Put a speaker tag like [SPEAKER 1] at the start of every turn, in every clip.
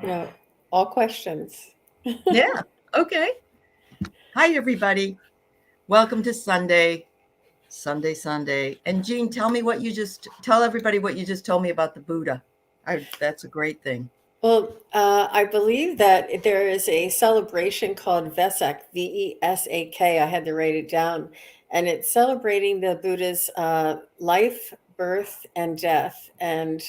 [SPEAKER 1] You know, all questions.
[SPEAKER 2] Yeah. Okay. Hi, everybody. Welcome to Sunday. And Jean, tell everybody what you just told me about the Buddha. That's a great thing.
[SPEAKER 1] Well, I believe that there is a celebration called Vesak, Vesak. I had to write it down. And it's celebrating the Buddha's life, birth, and death. And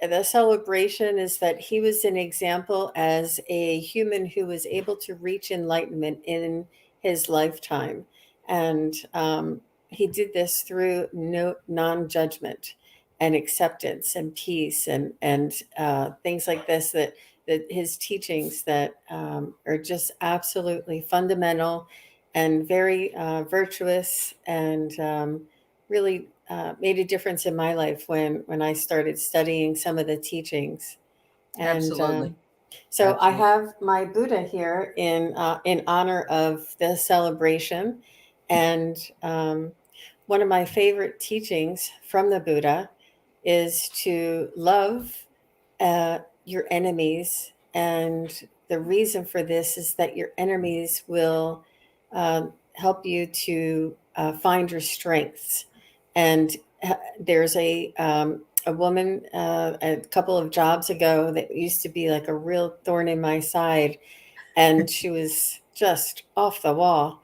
[SPEAKER 1] the celebration is that he was an example as a human who was able to reach enlightenment in his lifetime. And he did this through no non-judgment and acceptance and peace and things like this that his teachings that are just absolutely fundamental and very virtuous and really made a difference in my life when I started studying some of the teachings. And
[SPEAKER 2] Absolutely.
[SPEAKER 1] so I
[SPEAKER 2] Absolutely.
[SPEAKER 1] have my Buddha here in honor of the celebration. And one of my favorite teachings from the Buddha is to love your enemies. And the reason for this is that your enemies will help you to find your strengths. And there's a woman a couple of jobs ago that used to be like a real thorn in my side, and she was just off the wall.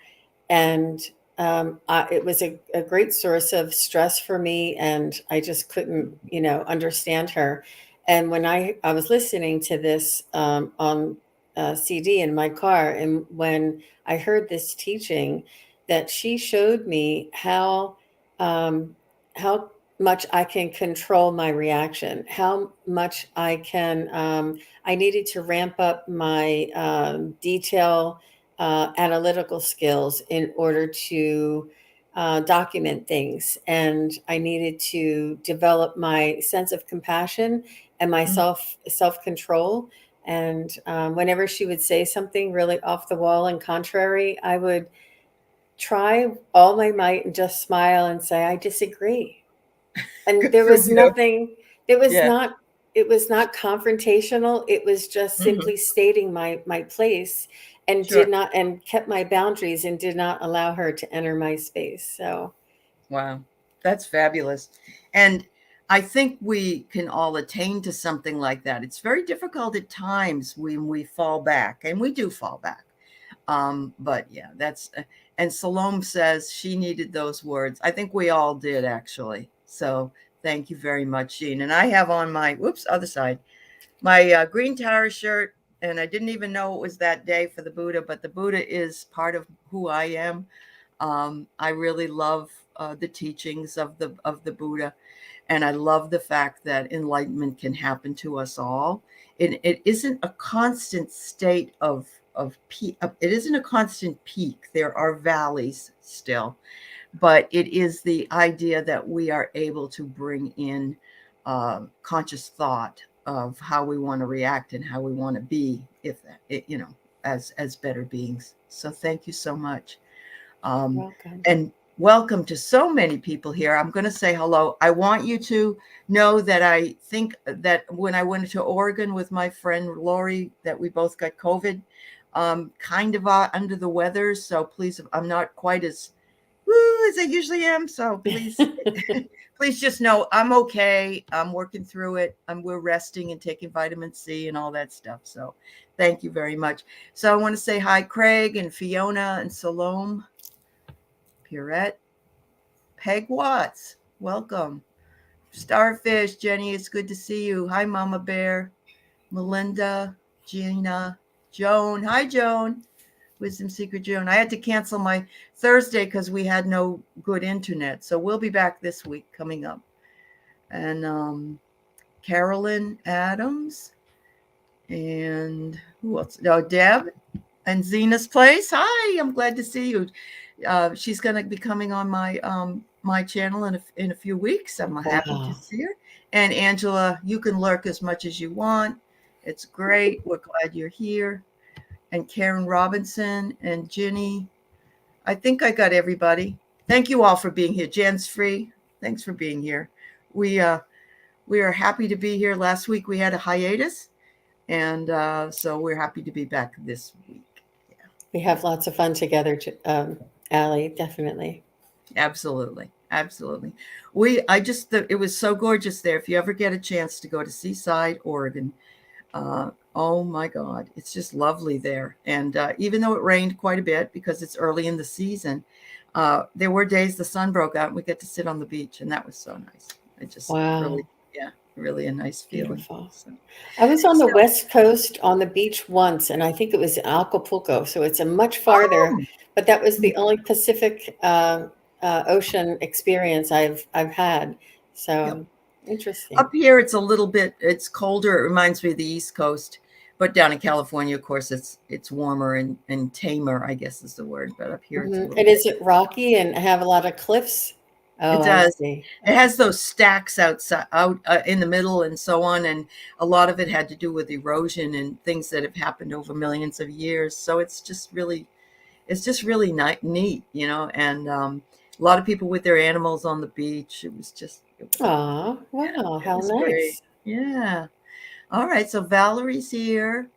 [SPEAKER 1] And it was a great source of stress for me, and I just couldn't, understand her. And when I was listening to this on CD in my car, and when I heard this teaching, that she showed me um, how much I can control my reaction, how much I can. I needed to ramp up my detail analytical skills in order to document things. And I needed to develop my sense of compassion and my
[SPEAKER 2] Mhm.
[SPEAKER 1] self control. And whenever she would say something really off the wall and contrary, I would try all my might and just smile and say, I disagree. And
[SPEAKER 2] Good for you.
[SPEAKER 1] it was
[SPEAKER 2] Yeah.
[SPEAKER 1] not, it was not confrontational. It was just
[SPEAKER 2] Hmm.
[SPEAKER 1] simply stating my place and
[SPEAKER 2] Sure.
[SPEAKER 1] and kept my boundaries and did not allow her to enter my space. So,
[SPEAKER 2] Wow. That's fabulous. And I think we can all attain to something like that. It's very difficult at times when we fall back, and we do fall back. But yeah, and Salome says she needed those words. I think we all did actually. So thank you very much, Jean. And I have on my, whoops, other side, my green Tara shirt. And I didn't even know it was that day for the Buddha, but the Buddha is part of who I am. I really love the teachings of the Buddha, and I love the fact that enlightenment can happen to us all. It isn't a constant state of peak. It isn't a constant peak. There are valleys still, but it is the idea that we are able to bring in conscious thought of how we want to react and how we want to be, if that, as better beings. So thank you so much. Um,
[SPEAKER 1] welcome.
[SPEAKER 2] and welcome to so many people here. I'm going to say hello. I want you to know that I think that when I went to Oregon with my friend Lori, that we both got COVID, kind of under the weather. So please, I'm not quite as woo as I usually am. So please, please just know I'm okay. I'm working through it. We're resting and taking vitamin C and all that stuff. So thank you very much. So I want to say hi, Craig and Fiona and Salome. Pierrette, Peg Watts, welcome. Starfish, Jenny, it's good to see you. Hi, Mama Bear, Melinda, Gina, Joan. Hi, Joan. Wisdom Secret Joan. I had to cancel my Thursday because we had no good internet. So we'll be back this week coming up. And Carolyn Adams and who else? Oh, Deb and Zena's Place. Hi, I'm glad to see you. She's going to be coming on my channel in a few weeks. I'm happy to
[SPEAKER 1] Wow.
[SPEAKER 2] see her. And Angela, you can lurk as much as you want. It's great. We're glad you're here. And Karen Robinson and Ginny. I think I got everybody. Thank you all for being here. Jen's free. Thanks for being here. We uh we are happy to be here. Last week we had a hiatus, And so we're happy to be back this week. Yeah,
[SPEAKER 1] We have lots of fun together, Allie, definitely.
[SPEAKER 2] absolutely. Absolutely. It was so gorgeous there. If you ever get a chance to go to Seaside, Oregon, oh my God, it's just lovely there. And even though it rained quite a bit because it's early in the season, there were days the sun broke out and we get to sit on the beach, and that was so nice. It just really,
[SPEAKER 1] Wow,
[SPEAKER 2] yeah, really a nice feeling.
[SPEAKER 1] beautiful.
[SPEAKER 2] So,
[SPEAKER 1] I was on the
[SPEAKER 2] so
[SPEAKER 1] West Coast on the beach once, and I think it was in Acapulco, so it's a much farther,
[SPEAKER 2] oh,
[SPEAKER 1] but that was
[SPEAKER 2] mhm,
[SPEAKER 1] the only Pacific Ocean experience I've had.
[SPEAKER 2] yep.
[SPEAKER 1] So interesting.
[SPEAKER 2] Up here, it's colder. It reminds me of the East Coast, but down in California, of course, it's warmer and tamer, I guess is the word. But up here, it's a little
[SPEAKER 1] And
[SPEAKER 2] bit.
[SPEAKER 1] is it rocky and have a lot of cliffs? Oh,
[SPEAKER 2] It
[SPEAKER 1] I
[SPEAKER 2] does.
[SPEAKER 1] see.
[SPEAKER 2] It
[SPEAKER 1] Okay.
[SPEAKER 2] has those stacks out in the middle and so on, and a lot of it had to do with erosion and things that have happened over millions of years. So it's just really neat, and a lot of people with their animals on the beach. It was lovely.
[SPEAKER 1] Oh,
[SPEAKER 2] Yeah,
[SPEAKER 1] wow,
[SPEAKER 2] it
[SPEAKER 1] how
[SPEAKER 2] was great.
[SPEAKER 1] nice.
[SPEAKER 2] Yeah. All right, so Valerie's here.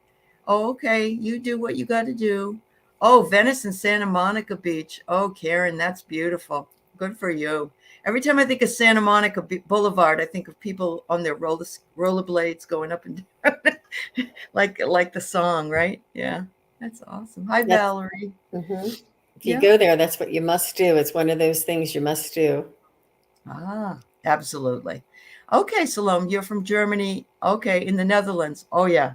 [SPEAKER 2] Oh, okay, you do what you got to do. Oh, Venice and Santa Monica Beach. Oh, Karen, that's beautiful. Good for you. Every time I think of Santa Monica Boulevard, I think of people on their rollerblades going up and down, like the song, right? Yeah, that's awesome. Hi,
[SPEAKER 1] That's
[SPEAKER 2] Valerie.
[SPEAKER 1] hmm If you
[SPEAKER 2] Yeah.
[SPEAKER 1] go there, that's what you must do. It's one of those things you must do.
[SPEAKER 2] Absolutely. Okay, Salome, you're from Germany. Okay, in the Netherlands. Oh yeah,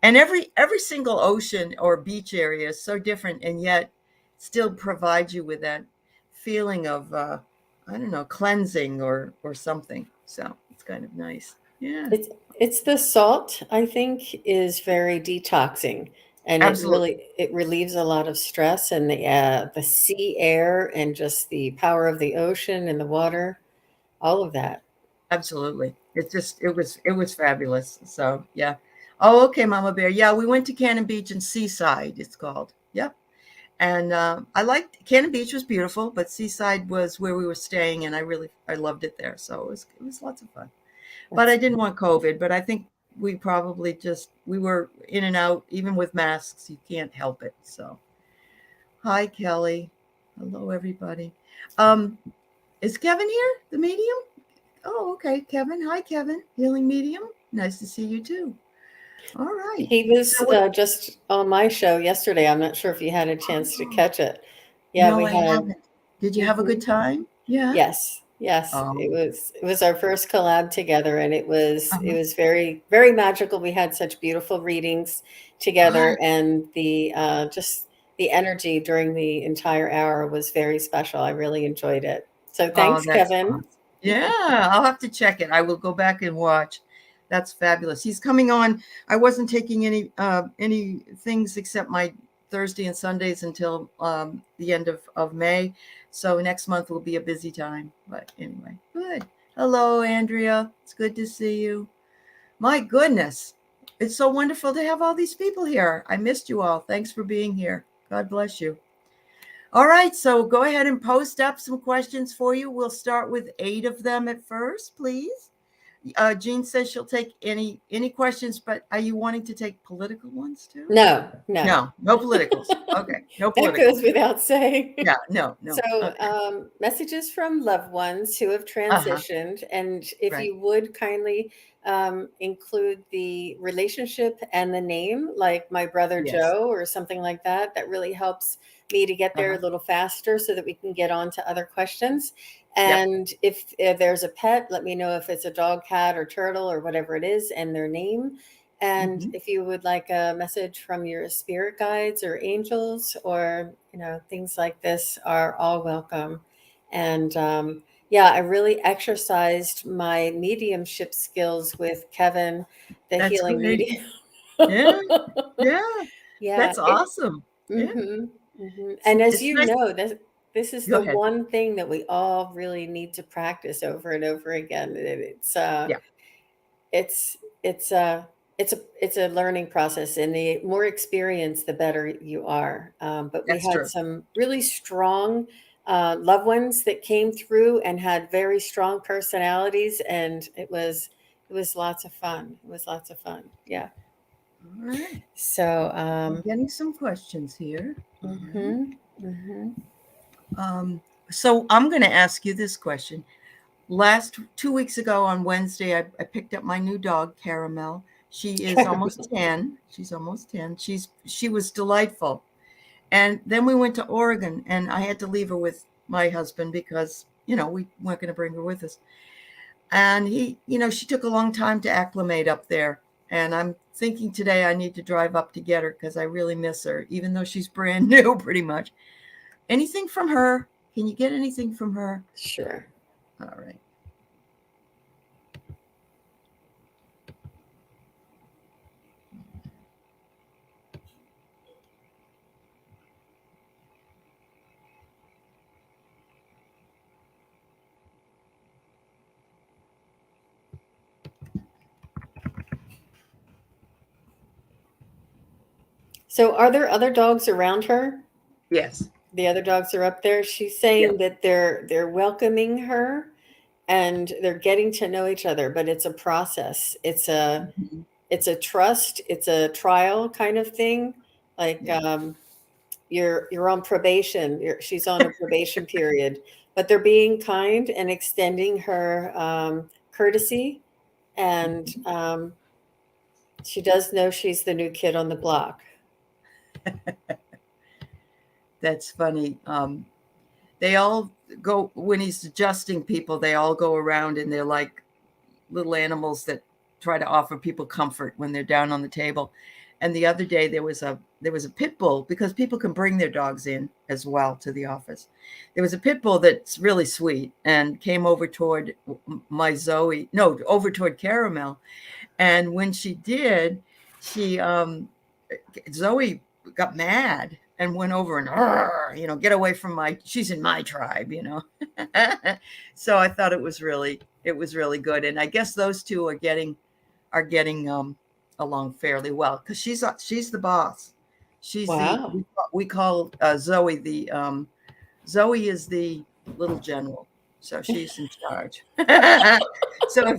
[SPEAKER 2] and every single ocean or beach area is so different, and yet still provides you with that feeling of I don't know, cleansing or something. So it's kind of nice. Yeah,
[SPEAKER 1] It's the salt, I think, is very detoxing, and
[SPEAKER 2] absolutely,
[SPEAKER 1] it relieves a lot of stress, and the sea air and just the power of the ocean and the water, all of that.
[SPEAKER 2] absolutely. It was fabulous. So yeah. Oh, okay, Mama Bear. Yeah, we went to Cannon Beach and Seaside. It's called. Yep. And I liked Cannon Beach was beautiful, but Seaside was where we were staying, and I loved it there. So it was lots of fun. But I
[SPEAKER 1] That's
[SPEAKER 2] didn't want COVID. But I think we were in and out, even with masks. You can't help it. So hi, Kelly. Hello, everybody. Um, is Kevin here? The medium? Oh, okay, Kevin. Hi, Kevin. Healing medium. Nice to see you too. All right.
[SPEAKER 1] He
[SPEAKER 2] So
[SPEAKER 1] was
[SPEAKER 2] what?
[SPEAKER 1] just on my show yesterday. I'm not sure if you had a chance to
[SPEAKER 2] Oh,
[SPEAKER 1] catch it. Yeah,
[SPEAKER 2] no,
[SPEAKER 1] we
[SPEAKER 2] I
[SPEAKER 1] had.
[SPEAKER 2] haven't. Did you have a good
[SPEAKER 1] Mhm.
[SPEAKER 2] time? Yeah.
[SPEAKER 1] Yes, yes.
[SPEAKER 2] Oh,
[SPEAKER 1] It was our first collab together, and it
[SPEAKER 2] uh-huh.
[SPEAKER 1] was very very magical. We had such beautiful readings
[SPEAKER 2] Good.
[SPEAKER 1] together, and the just the energy during the entire hour was very special. I really enjoyed it. So
[SPEAKER 2] Oh,
[SPEAKER 1] thanks,
[SPEAKER 2] that's
[SPEAKER 1] Kevin.
[SPEAKER 2] awesome. Yeah, I'll have to check it. I will go back and watch. That's fabulous. He's coming on. I wasn't taking any things except my Thursday and Sundays until the end of May. So next month will be a busy time. But anyway, good. Hello, Andrea. It's good to see you. My goodness. It's so wonderful to have all these people here. I missed you all. Thanks for being here. God bless you. All right, so go ahead and post up some questions for you. We'll start with 8 of them at first, please. Jean says she'll take any questions, but are you wanting to take political ones too?
[SPEAKER 1] No, no.
[SPEAKER 2] No, no politicals. Okay, no
[SPEAKER 1] That
[SPEAKER 2] politicals.
[SPEAKER 1] goes without saying.
[SPEAKER 2] Yeah, no,
[SPEAKER 1] So,
[SPEAKER 2] no. Okay.
[SPEAKER 1] messages from loved ones who have
[SPEAKER 2] Uh-huh.
[SPEAKER 1] transitioned, and if
[SPEAKER 2] Right.
[SPEAKER 1] you would kindly include the relationship and the name, like my brother
[SPEAKER 2] Yes.
[SPEAKER 1] Joe or something like that, that really helps me to get there a
[SPEAKER 2] Uh-huh.
[SPEAKER 1] little faster so that we can get on to other questions.
[SPEAKER 2] Yep.
[SPEAKER 1] And if there's a pet, let me know if it's a dog, cat, or turtle or whatever it is, and their name. And
[SPEAKER 2] Hmm.
[SPEAKER 1] if you would like a message from your spirit guides or angels or, things like this are all welcome. And yeah, I really exercised my mediumship skills with Kevin, the
[SPEAKER 2] That's
[SPEAKER 1] healing
[SPEAKER 2] great.
[SPEAKER 1] medium.
[SPEAKER 2] Yeah. Yeah.
[SPEAKER 1] Yeah,
[SPEAKER 2] That's awesome. Yeah.
[SPEAKER 1] and as
[SPEAKER 2] It's
[SPEAKER 1] you
[SPEAKER 2] nice.
[SPEAKER 1] know, this is
[SPEAKER 2] Go
[SPEAKER 1] the
[SPEAKER 2] ahead.
[SPEAKER 1] one thing that we all really need to practice over and over again.
[SPEAKER 2] Yeah,
[SPEAKER 1] It's it's a it's a learning process, and the more experience, the better you are. But we
[SPEAKER 2] that's
[SPEAKER 1] had
[SPEAKER 2] true.
[SPEAKER 1] some really strong loved ones that came through and had very strong personalities, and it was lots of fun. It was lots of fun. Yeah.
[SPEAKER 2] All right.
[SPEAKER 1] So,
[SPEAKER 2] I'm getting some questions here. All right.
[SPEAKER 1] mm-hmm, mm-hmm.
[SPEAKER 2] So I'm going to ask you this question. 2 weeks ago on Wednesday, I picked up my new dog, Caramel. She is almost 10. She's almost 10. She was delightful. And then we went to Oregon, and I had to leave her with my husband because, we weren't going to bring her with us. And she took a long time to acclimate up there. And I'm thinking today I need to drive up to get her because I really miss her, even though she's brand new pretty much. Anything from her? Can you get anything from her?
[SPEAKER 1] Sure.
[SPEAKER 2] All right.
[SPEAKER 1] So, are there other dogs around her?
[SPEAKER 2] Yes.
[SPEAKER 1] The other dogs are up there. She's
[SPEAKER 2] Yeah.
[SPEAKER 1] saying that they're welcoming her and they're getting to know each other, but it's a process.
[SPEAKER 2] Mhm.
[SPEAKER 1] It's a trust, it's a trial kind of thing. Like
[SPEAKER 2] Yeah.
[SPEAKER 1] you're on probation. She's on a probation period, but they're being kind and extending her courtesy, and
[SPEAKER 2] Mhm.
[SPEAKER 1] she does know she's the new kid on the block.
[SPEAKER 2] That's funny. They all go when he's adjusting people. They all go around and they're like little animals that try to offer people comfort when they're down on the table. And the other day there was a pit bull because people can bring their dogs in as well to the office. There was a pit bull that's really sweet and came over toward my Zoe, no, over toward Caramel. And when she did, she Zoe got mad and went over and get away from she's in my tribe. So I thought it was really good, and I guess those two are getting along fairly well because she's the boss. She's the
[SPEAKER 1] Wow.
[SPEAKER 2] we call Zoe the Zoe is the little general, so she's in charge. So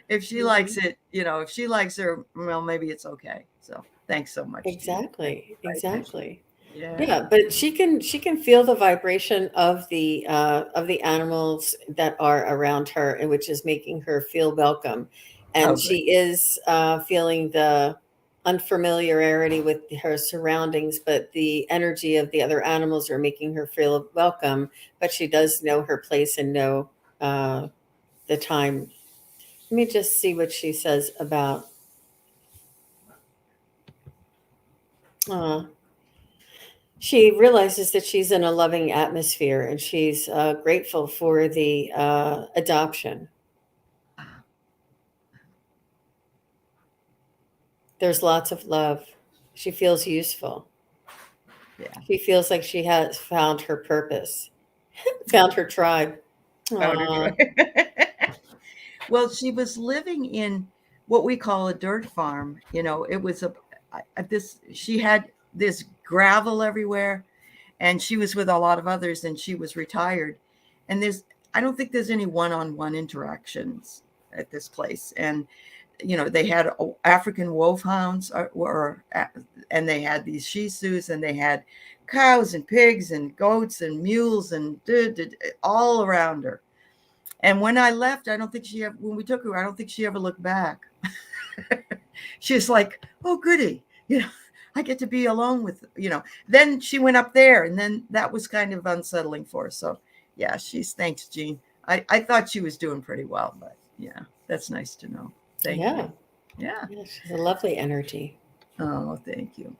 [SPEAKER 2] if she likes
[SPEAKER 1] Mhm.
[SPEAKER 2] it, if she likes her, well, maybe it's okay. So thanks so much, Jean.
[SPEAKER 1] Exactly.
[SPEAKER 2] I appreciate
[SPEAKER 1] Exactly.
[SPEAKER 2] it. Yeah.
[SPEAKER 1] Yeah, but she can feel the vibration of the animals that are around her, and which is making her feel welcome,
[SPEAKER 2] Oh,
[SPEAKER 1] and
[SPEAKER 2] good.
[SPEAKER 1] she is feeling the unfamiliarity with her surroundings, but the energy of the other animals are making her feel welcome. But she does know her place and know the time. Let me just see what she says about. Uh, she realizes that she's in a loving atmosphere and she's grateful for the adoption. There's lots of love. She feels useful.
[SPEAKER 2] Yeah.
[SPEAKER 1] She feels like she has found her purpose, found her tribe.
[SPEAKER 2] Found her
[SPEAKER 1] Aw,
[SPEAKER 2] joy. Well, she was living in what we call a dirt farm. It was this. She had this gravel everywhere, and she was with a lot of others, and she was retired. And I don't think there's any one-on-one interactions at this place. And they had African wolfhounds, and they had these Shih Tzus, and they had cows and pigs and goats and mules and all around her. And when I left, when we took her, I don't think she ever looked back. She's like, oh, goody. I get to be alone then she went up there, and then that was kind of unsettling for her. So yeah, thanks, Jean. I thought she was doing pretty well, but yeah, that's nice to know. Thank
[SPEAKER 1] yeah.
[SPEAKER 2] you. Yeah.
[SPEAKER 1] Yeah, she's a lovely energy.
[SPEAKER 2] Oh, thank you.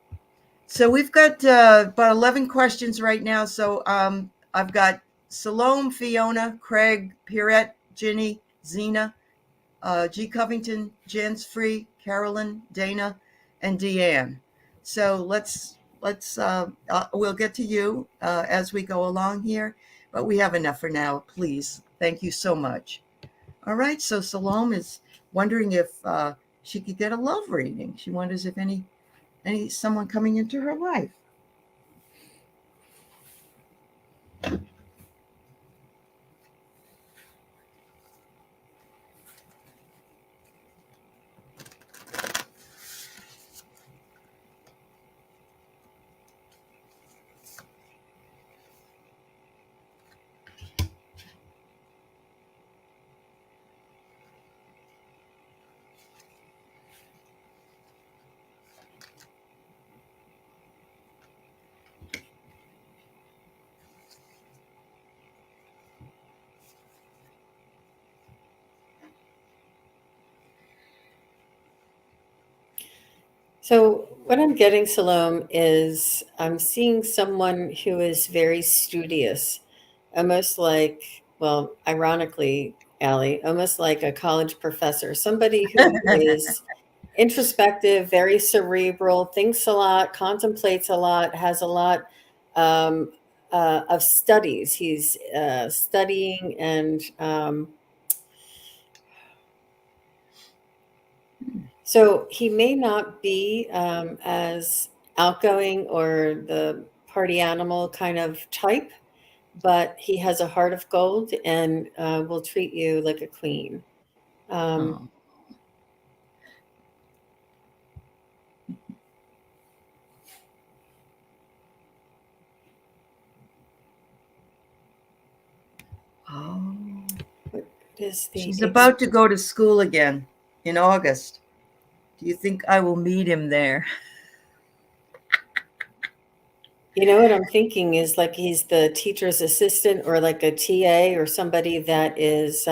[SPEAKER 2] So we've got about 11 questions right now. So I've got Salome, Fiona, Craig, Pierrette, Ginny, Zena, G. Covington, Jans Free, Carolyn, Dana, and Deanne. So we'll get to you as we go along here, but we have enough for now. Please, thank you so much. All right. So Salome is wondering if she could get a love reading. She wonders if any someone coming into her life.
[SPEAKER 1] So, what I'm getting, Salome, is I'm seeing someone who is very studious, almost like, well, ironically, Allie, almost like a college professor, somebody who is introspective, very cerebral, thinks a lot, contemplates a lot, has a lot um, of studies. He's studying and so he may not be as outgoing or the party animal kind of type, but he has a heart of gold and will treat you like a queen. Um,
[SPEAKER 2] Oh. Oh.
[SPEAKER 1] what is the
[SPEAKER 2] She's about to go to school again in August. Do you think I will meet him there?
[SPEAKER 1] You know what I'm thinking is like he's the teacher's assistant or like a TA or somebody that is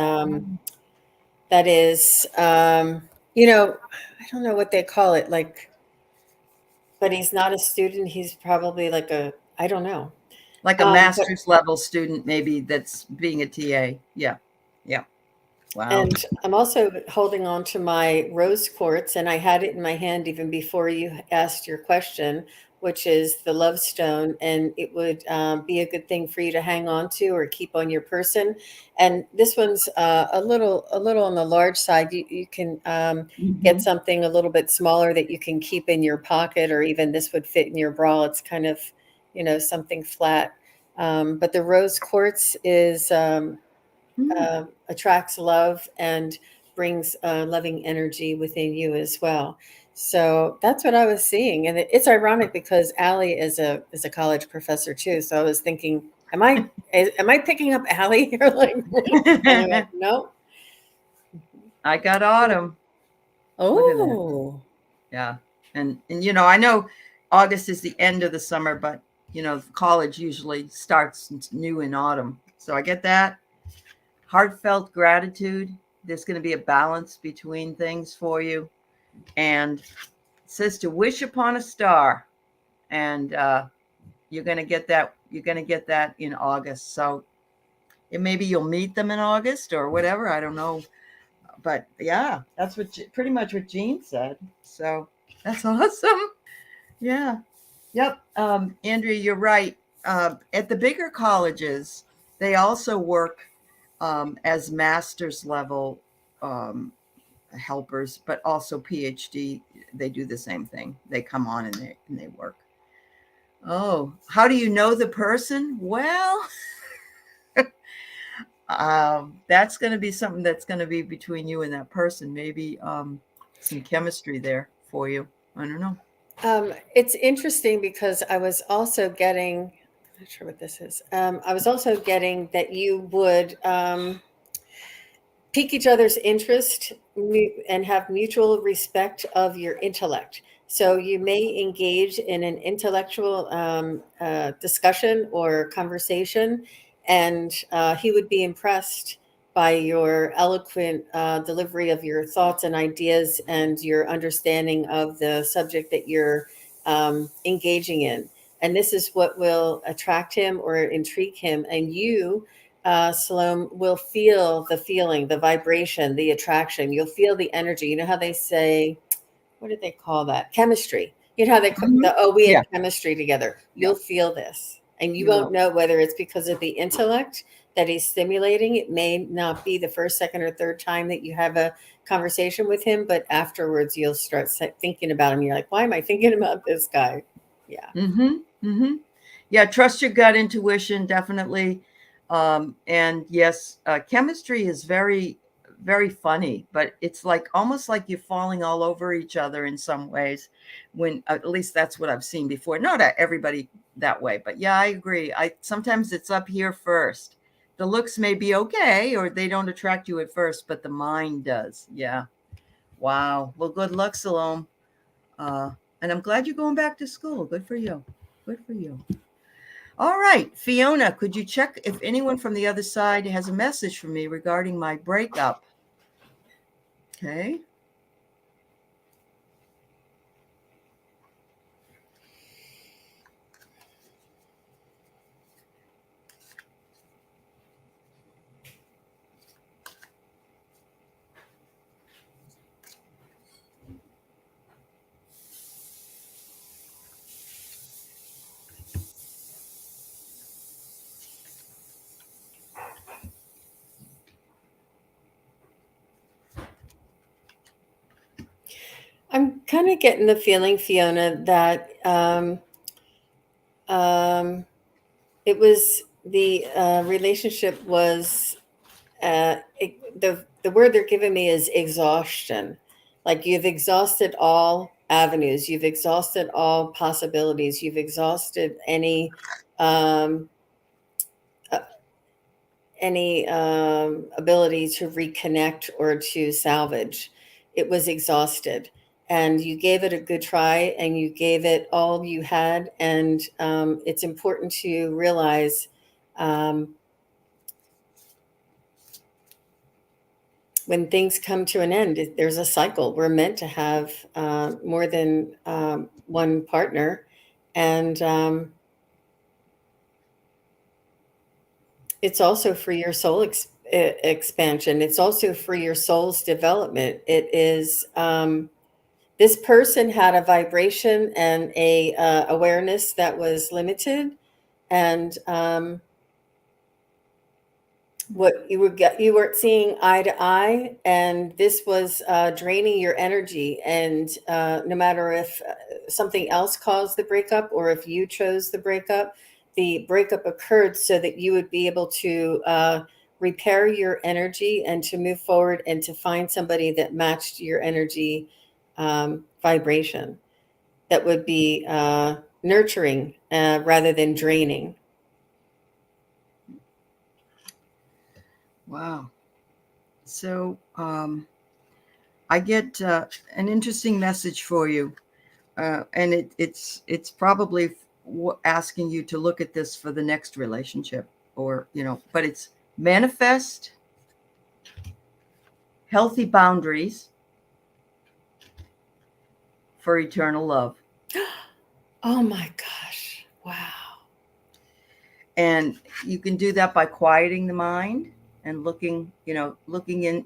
[SPEAKER 1] you know, I don't know what they call it, like, but he's not a student. He's probably like a, I don't know.
[SPEAKER 2] Like a
[SPEAKER 1] But
[SPEAKER 2] master's level student, maybe that's being a TA. Yeah. Yeah. Wow.
[SPEAKER 1] and I'm also holding on to my rose quartz, and I had it in my hand even before you asked your question, which is the love stone, and it would be a good thing for you to hang on to or keep on your person. And this one's a little on the large side. You can get
[SPEAKER 2] Hmm.
[SPEAKER 1] something a little bit smaller that you can keep in your pocket, or even this would fit in your bra. It's kind of, you know, something flat. But the rose quartz is.
[SPEAKER 2] Hmm.
[SPEAKER 1] Attracts love and brings loving energy within you as well. So that's what I was seeing, and it's ironic because Allie is a college professor too. So I was thinking, am I picking up Allie here? Like, and I went, no.
[SPEAKER 2] I got autumn. Look at that.
[SPEAKER 1] Oh,
[SPEAKER 2] Yeah. And I know August is the end of the summer, but college usually starts new in autumn. So I get that. Heartfelt gratitude. There's going to be a balance between things for you. And it says to wish upon a star. And you're going to get that. You're going to get that in August. So maybe you'll meet them in August or whatever. I don't know. But yeah, that's pretty much what Jean said. So that's awesome. Yeah. Yep. Andrea, you're right. At the bigger colleges, they also work as master's level um, helpers, but also PhD. They do the same thing. They come on and they work. Oh, how do you know the person? Well, that's going to be something that's going to be between you and that person. Maybe some chemistry there for you. I don't know.
[SPEAKER 1] it's interesting because I was also getting. I'm not sure what this is. I was also getting that you would. Pique each other's interest and have mutual respect of your intellect. So you may engage in an intellectual discussion or conversation, and he would be impressed by your eloquent delivery of your thoughts and ideas and your understanding of the subject that you're engaging in. And this is what will attract him or intrigue him. And you Salome, will feel the feeling, the vibration, the attraction. You'll feel the energy. You know how they say, what did they call that? Chemistry. You know how
[SPEAKER 2] Mhm.
[SPEAKER 1] oh, we had
[SPEAKER 2] Yeah,
[SPEAKER 1] chemistry together.
[SPEAKER 2] yeah,
[SPEAKER 1] You'll feel this. And you
[SPEAKER 2] you
[SPEAKER 1] won't
[SPEAKER 2] will.
[SPEAKER 1] know whether it's because of the intellect that he's stimulating. It may not be the first, second, or third time that you have a conversation with him, but afterwards you'll start thinking about him. You're like, why am I thinking about this guy? Yeah.
[SPEAKER 2] Mm-hmm. Mm-hmm. Yeah, trust your gut intuition, definitely. And yes, chemistry is very, very funny, but it's like almost like you're falling all over each other in some ways. When at least that's what I've seen before. Not everybody that way, but yeah, I agree. I sometimes it's up here first. The looks may be okay, or they don't attract you at first, but the mind does. Yeah. Wow. Well, good luck, Salome. Uh, and I'm glad you're going back to school. Good for you. Good for you. All right, Fiona, could you check if anyone from the other side has a message for me regarding my breakup? Okay.
[SPEAKER 1] I'm kind of getting the feeling, Fiona, that um, it was the relationship was the word they're giving me is exhaustion. Like you've exhausted all avenues, you've exhausted all possibilities, you've exhausted um, uh, any ability to reconnect or to salvage. It was exhausted, and you gave it a good try, and you gave it all you had. And it's important to realize. Um, when things come to an end, there's a cycle. We're meant to have more than one partner, and it's also for your soul expansion. It's also for your soul's development. It is this person had a vibration and a awareness that was limited, and what you weren't seeing eye to eye, and this was draining your energy. And no matter if something else caused the breakup or if you chose the breakup occurred so that you would be able to repair your energy and to move forward and to find somebody that matched your energy vibration, that would be nurturing rather than draining.
[SPEAKER 2] Wow. So I get an interesting message for you, and it's probably asking you to look at this for the next relationship, or but it's manifest healthy boundaries for eternal love.
[SPEAKER 1] Oh my gosh! Wow.
[SPEAKER 2] And you can do that by quieting the mind and looking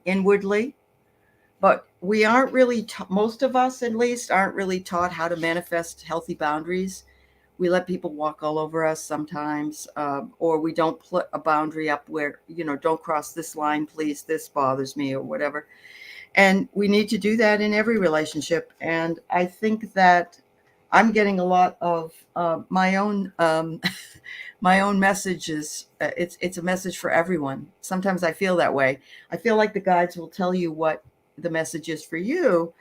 [SPEAKER 2] inwardly. But we aren't really most of us at least aren't really taught how to manifest healthy boundaries. We let people walk all over us sometimes, or we don't put a boundary up where, don't cross this line, please, this bothers me, or whatever. And we need to do that in every relationship. And I think that I'm getting a lot of my own my own messages. It's a message for everyone. Sometimes I feel that way. I feel like the guides will tell you what the message is for you,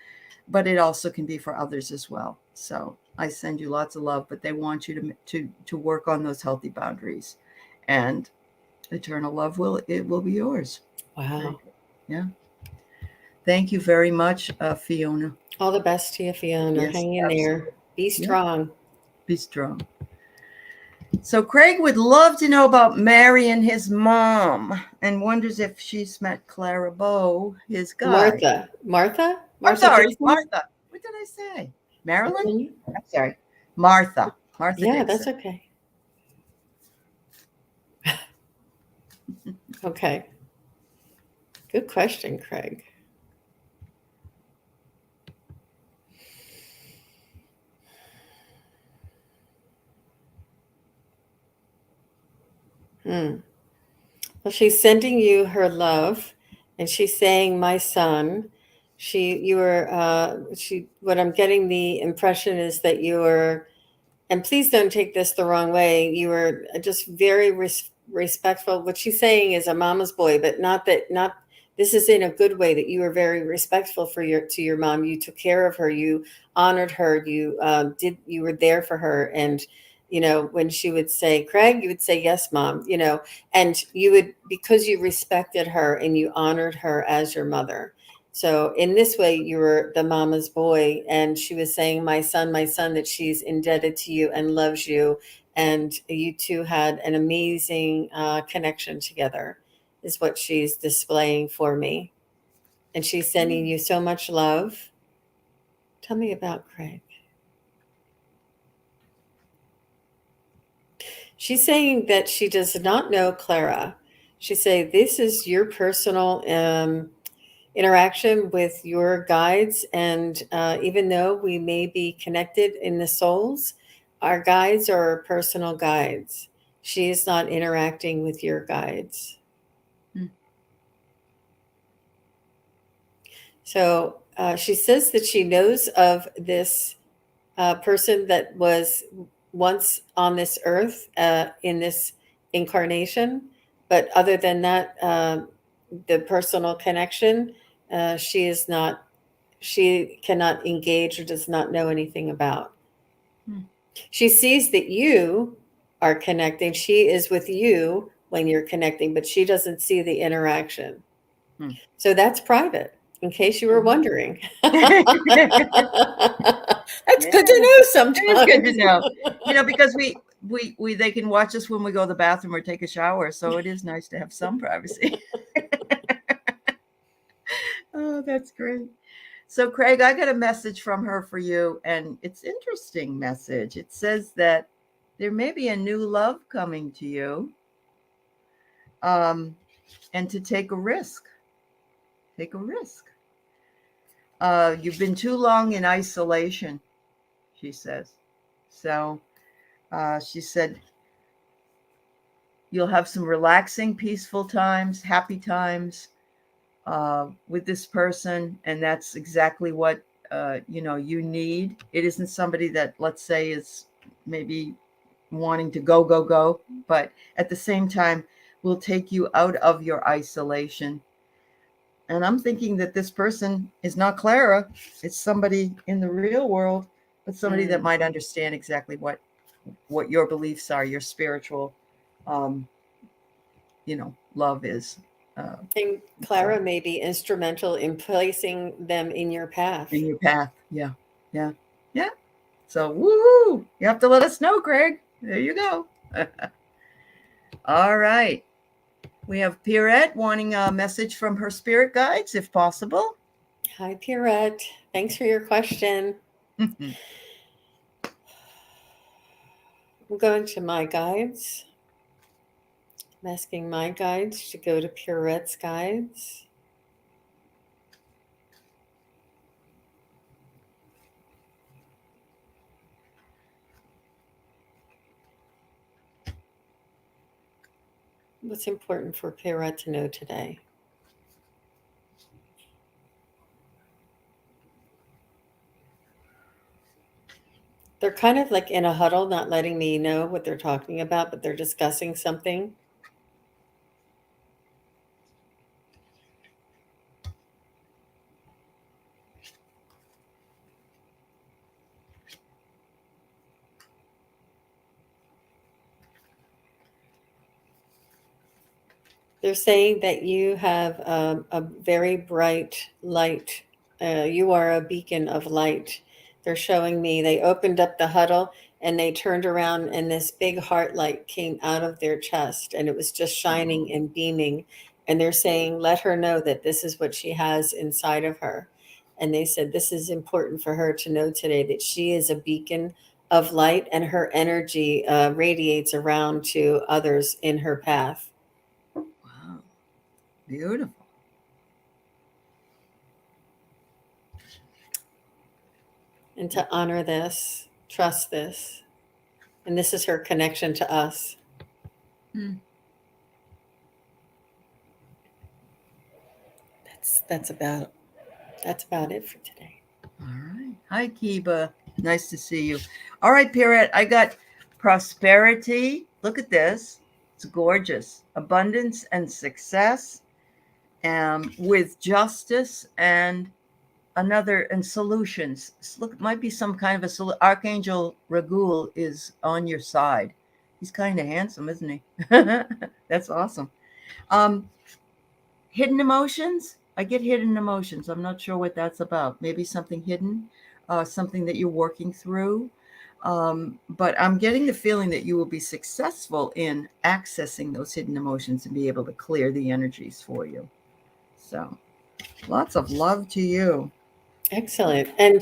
[SPEAKER 2] but it also can be for others as well. So I send you lots of love, but they want you to work on those healthy boundaries, and eternal love will be yours.
[SPEAKER 1] Wow.
[SPEAKER 2] Yeah. Thank you very much, Fiona.
[SPEAKER 1] All the best to you, Fiona.
[SPEAKER 2] Yes,
[SPEAKER 1] Hang in
[SPEAKER 2] absolutely.
[SPEAKER 1] there. Be
[SPEAKER 2] Yeah.
[SPEAKER 1] strong.
[SPEAKER 2] Be strong. So Craig would love to know about Mary and his mom, and wonders if she's met Clara Bow, his guide.
[SPEAKER 1] Martha. Martha?
[SPEAKER 2] I'm
[SPEAKER 1] Martha
[SPEAKER 2] sorry,
[SPEAKER 1] Dixon?
[SPEAKER 2] Martha. What did I say? Marilyn?
[SPEAKER 1] Mhm.
[SPEAKER 2] I'm sorry. Martha. Martha
[SPEAKER 1] Yeah, that's
[SPEAKER 2] Dixon.
[SPEAKER 1] okay. Okay. Good question, Craig. Well, she's sending you her love, and she's saying, "My son." You were, what I'm getting the impression is that you were, and please don't take this the wrong way, you were just very respectful. What she's saying is a mama's boy, but not this is in a good way, that you were very respectful to your mom. You took care of her, you honored her, you were there for her. And when she would say, Craig, you would say, yes, mom. And you would, because you respected her and you honored her as your mother. So in this way, you were the mama's boy, and she was saying, my son, that she's indebted to you and loves you. And you two had an amazing connection together, is what she's displaying for me. And she's sending you so much love. Tell me about Craig. She's saying that she does not know Clara. She say this is your personal interaction with your guides, and even though we may be connected in the souls, our guides are our personal guides. She is not interacting with your guides. So She says that she knows of this person that was once on this earth in this incarnation, but other than that, the personal connection, she is not. She cannot engage or does not know anything about.
[SPEAKER 2] Hmm.
[SPEAKER 1] She sees that you are connecting. She is with you when you're connecting, but she doesn't see the interaction.
[SPEAKER 2] Hmm.
[SPEAKER 1] So that's private, in case you were wondering.
[SPEAKER 2] Yeah,
[SPEAKER 1] That's good to know
[SPEAKER 2] it is good to
[SPEAKER 1] sometimes.
[SPEAKER 2] know. Because we they can watch us when we go to the bathroom or take a shower, so it is nice to have some privacy. Oh, that's great. So, Craig, I got a message from her for you, and it's interesting message. It says that there may be a new love coming to you, um, and to take a risk. Take a risk. You've been too long in isolation, she says. So, she said you'll have some relaxing, peaceful times, happy times with this person, and that's exactly what you need. It isn't somebody that, let's say, is maybe wanting to go go go, but at the same time will take you out of your isolation. And I'm thinking that this person is not Clara, it's somebody in the real world, but somebody that
[SPEAKER 1] Mm.
[SPEAKER 2] might understand exactly what your beliefs are, your spiritual um love is. uh,
[SPEAKER 1] And
[SPEAKER 2] so
[SPEAKER 1] Clara may be instrumental in placing them in your
[SPEAKER 2] in
[SPEAKER 1] path.
[SPEAKER 2] your path. Yeah. Yeah. Yeah. So woohoo! You have to let us know, Greg. There you go. All right. We have Pierrette wanting a message from her spirit guides, if possible.
[SPEAKER 1] Hi, Pierrette. Thanks for your question. I'm going to my guides. I'm asking my guides to go to Pierrette's guides. What's important for Pierrette to know today? They're kind of like in a huddle, not letting me know what they're talking about, but they're discussing something. They're saying that you have a very bright light. You are a beacon of light. They're showing me they opened up the huddle and they turned around, and this big heart light came out of their chest, and it was just shining and beaming. And they're saying, let her know that this is what she has inside of her. And they said, this is important for her to know today, that she is a beacon of light, and her energy radiates around to others in her path.
[SPEAKER 2] Wow. Beautiful.
[SPEAKER 1] And to honor this, trust this. And this is her connection to us.
[SPEAKER 2] Mm.
[SPEAKER 1] That's about that's about it for today.
[SPEAKER 2] All right. Hi, Kiba. Nice to see you. All right, Pierrette, I got prosperity. Look at this. It's gorgeous. Abundance and success, with justice and solutions. Look, might be some kind of Archangel Ragul is on your side. He's kind of handsome, isn't he? That's awesome. Um, Hidden emotions. I get hidden emotions. I'm not sure what that's about. Maybe something hidden, something that you're working through. But I'm getting the feeling that you will be successful in accessing those hidden emotions and be able to clear the energies for you. So lots of love to you.
[SPEAKER 1] Excellent. And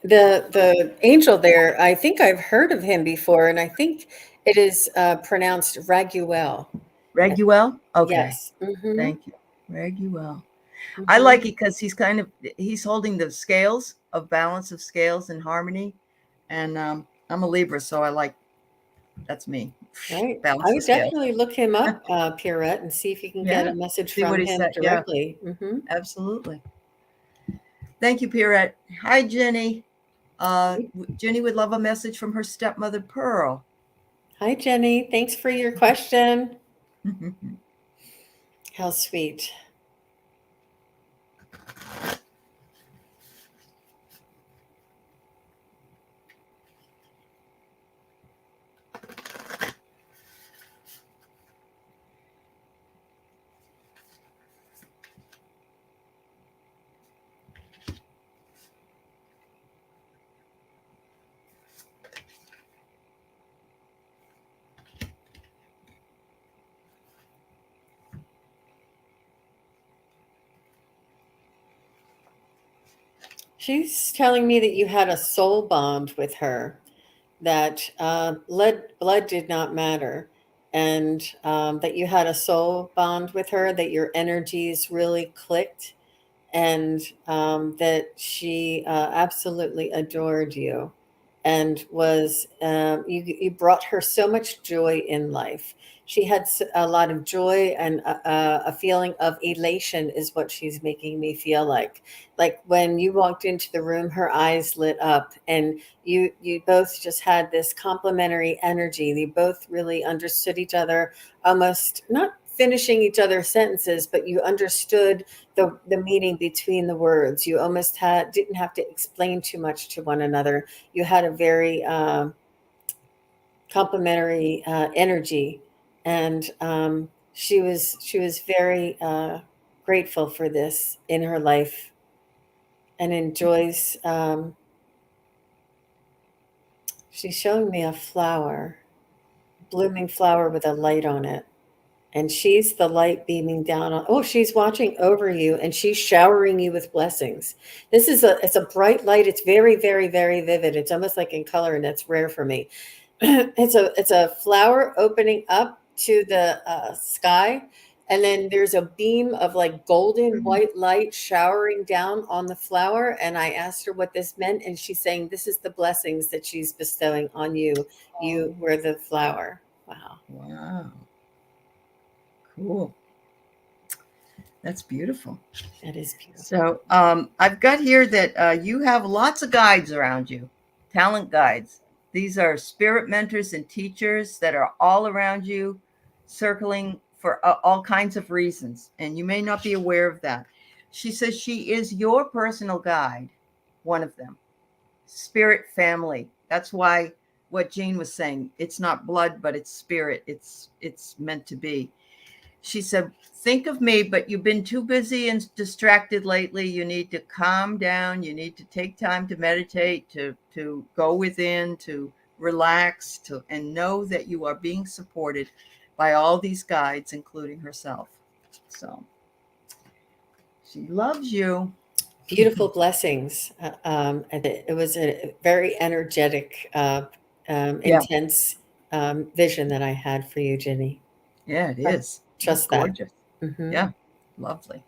[SPEAKER 1] the angel there, I think I've heard of him before, and I think it is pronounced Raguel.
[SPEAKER 2] Reguel? Okay.
[SPEAKER 1] Yes. Mm-hmm.
[SPEAKER 2] Thank you. Reguel. I
[SPEAKER 1] Mm-hmm.
[SPEAKER 2] like it because he's holding the scales of balance of scales and harmony. And I'm a Libra, so I like, that's me.
[SPEAKER 1] Right. I
[SPEAKER 2] Balance the
[SPEAKER 1] would
[SPEAKER 2] scales.
[SPEAKER 1] definitely look him up, Pierrette, and see if you can get
[SPEAKER 2] Yeah.
[SPEAKER 1] a message
[SPEAKER 2] See what
[SPEAKER 1] from
[SPEAKER 2] he
[SPEAKER 1] him
[SPEAKER 2] said. Yeah,
[SPEAKER 1] directly. Mm-hmm.
[SPEAKER 2] absolutely. Thank you, Pierrette. Hi, Jenny. Jenny would love a message from her stepmother, Pearl.
[SPEAKER 1] Hi, Jenny. Thanks for your question. How sweet. She's telling me that you had a soul bond with her, that blood did not matter, and that you had a soul bond with her, that your energies really clicked, and that she absolutely adored you, and was you brought her so much joy in life. She had a lot of joy, and a feeling of elation is what she's making me feel like when you walked into the room, her eyes lit up, and you both just had this complementary energy. You both really understood each other, almost not finishing each other's sentences, but you understood the meaning between the words. You almost didn't have to explain too much to one another. You had a very complementary energy, and she was very grateful for this in her life, and enjoys. She's showing me a flower, blooming flower with a light on it, and she's the light beaming down on. Oh, she's watching over you, and she's showering you with blessings. It's a bright light. It's very, very, very vivid. It's almost like in color, and that's rare for me. It's a flower opening up to the sky, and then there's a beam of like golden white light showering down on the flower. And I asked her what this meant, and she's saying this is the blessings that she's bestowing on you. You were the flower. Wow.
[SPEAKER 2] Wow. Cool. That's beautiful.
[SPEAKER 1] That is beautiful.
[SPEAKER 2] So I've got here that you have lots of guides around you, talent guides. These are spirit mentors and teachers that are all around you, circling for all kinds of reasons. And you may not be aware of that. She says she is your personal guide, one of them. Spirit family. That's why what Jean was saying, it's not blood, but it's spirit. It's meant to be. She said, think of me, but you've been too busy and distracted lately. You need to calm down. You need to take time to meditate, to go within, to relax, and know that you are being supported by all these guides, including herself. So she loves you.
[SPEAKER 1] Beautiful blessings. And it was a very energetic, intense vision that I had for you, Jenny.
[SPEAKER 2] Yeah, it is. It's
[SPEAKER 1] Trust that.
[SPEAKER 2] gorgeous.
[SPEAKER 1] Hmm.
[SPEAKER 2] Yeah, lovely.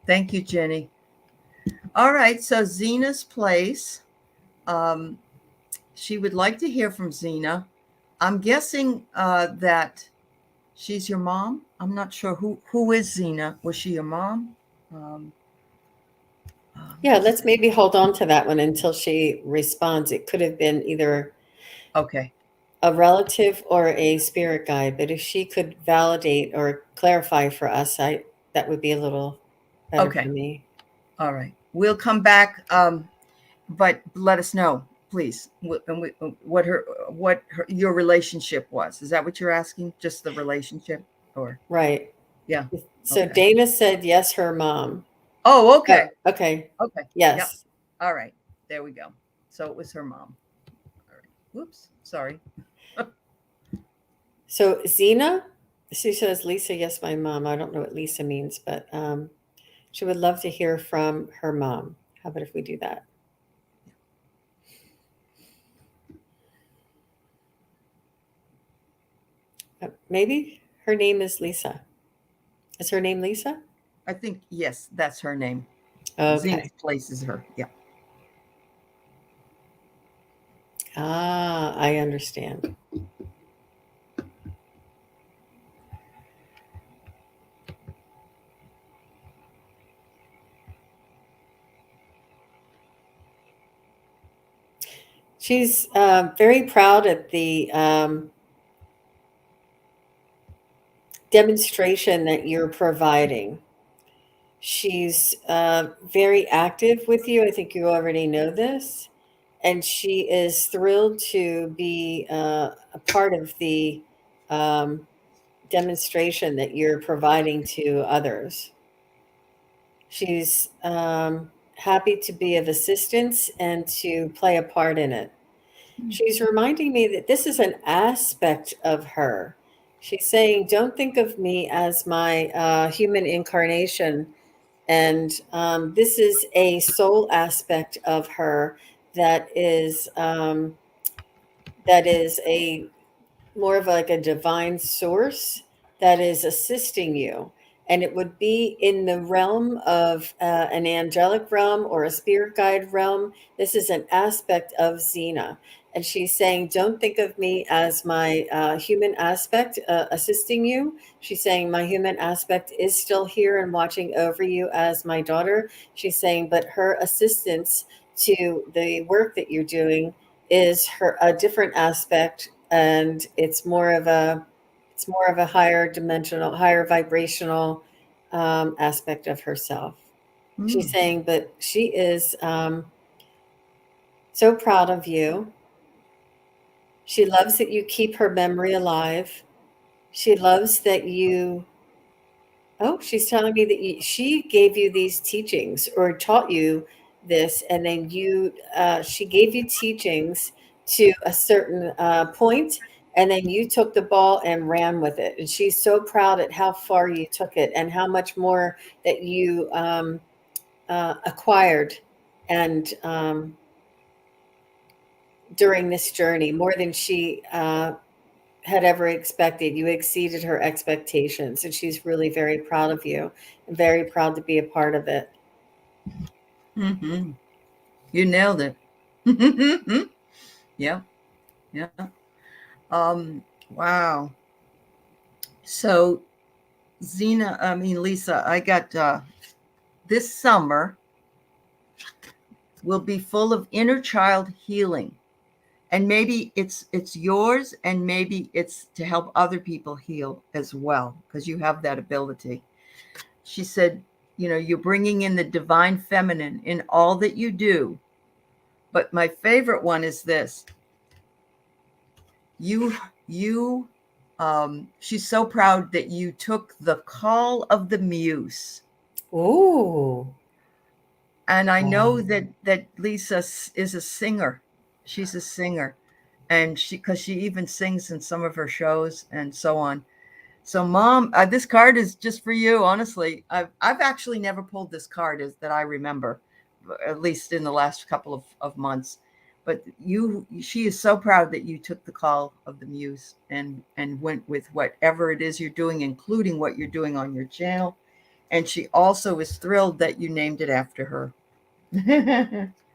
[SPEAKER 2] Thank you, Jenny. All right, so Zena's place. Um, she would like to hear from Zena. I'm guessing that she's your mom. I'm not sure who is Zena. Was she your mom? Um,
[SPEAKER 1] Yeah, let's maybe hold on to that one until she responds. It could have been either
[SPEAKER 2] okay.
[SPEAKER 1] a relative or a spirit guide, but if she could validate or clarify for us, that would be a little better for
[SPEAKER 2] Okay.
[SPEAKER 1] me.
[SPEAKER 2] All right. We'll come back, but let us know, please, what your relationship was. Is that what you're asking? Just the relationship, or
[SPEAKER 1] Right.
[SPEAKER 2] yeah?
[SPEAKER 1] So
[SPEAKER 2] Okay.
[SPEAKER 1] Dana said yes, her mom.
[SPEAKER 2] Oh,
[SPEAKER 1] Oh,
[SPEAKER 2] okay.
[SPEAKER 1] okay.
[SPEAKER 2] Okay. Yep.
[SPEAKER 1] Yes.
[SPEAKER 2] All right. There we go. So it was her mom. All right. Whoops. Sorry.
[SPEAKER 1] So Zena, she says, Lisa, yes, my mom. I don't know what Lisa means, but she would love to hear from her mom. How about if we do that? Maybe her name is Lisa. Is her name Lisa?
[SPEAKER 2] I think yes, that's her name.
[SPEAKER 1] Okay.
[SPEAKER 2] Zena's place is her. Yeah.
[SPEAKER 1] Ah, I understand. She's very proud at the demonstration that you're providing. She's very active with you. I think you already know this. And she is thrilled to be a part of the um, demonstration that you're providing to others. She's happy to be of assistance and to play a part in it. She's reminding me that this is an aspect of her. She's saying, don't think of me as my human incarnation. And this is a soul aspect of her that is a more of like a divine source that is assisting you. And it would be in the realm of an angelic realm or a spirit guide realm. This is an aspect of Xena. And she's saying, don't think of me as my human aspect assisting you. She's saying, my human aspect is still here and watching over you as my daughter. She's saying, but her assistance to the work that you're doing is her a different aspect, and it's more of a higher dimensional, higher vibrational aspect of herself. She's
[SPEAKER 2] Mm.
[SPEAKER 1] saying, but she is so proud of you. She loves that you keep her memory alive. She loves that you. Oh, she's telling me that she gave you these teachings or taught you this, and then she gave you teachings to a certain point, and then you took the ball and ran with it. And she's so proud at how far you took it and how much more that you acquired and during this journey, more than she had ever expected. You exceeded her expectations, and she's really very proud of you and very proud to be a part of it.
[SPEAKER 2] Hmm. You nailed it. Yeah, yeah. Wow. So, Lisa, I got this summer will be full of inner child healing. And maybe it's yours, and maybe it's to help other people heal as well, because you have that ability. She said, you're bringing in the divine feminine in all that you do. But my favorite one is this. You she's so proud that you took the call of the muse.
[SPEAKER 1] Ooh.
[SPEAKER 2] And I know
[SPEAKER 1] Wow.
[SPEAKER 2] that Lisa is a singer. She's a singer, and because she even sings in some of her shows and so on. So, Mom, this card is just for you. Honestly, I've actually never pulled this card that I remember, at least in the last couple of months. But she is so proud that you took the call of the muse and went with whatever it is you're doing, including what you're doing on your channel. And she also is thrilled that you named it after her.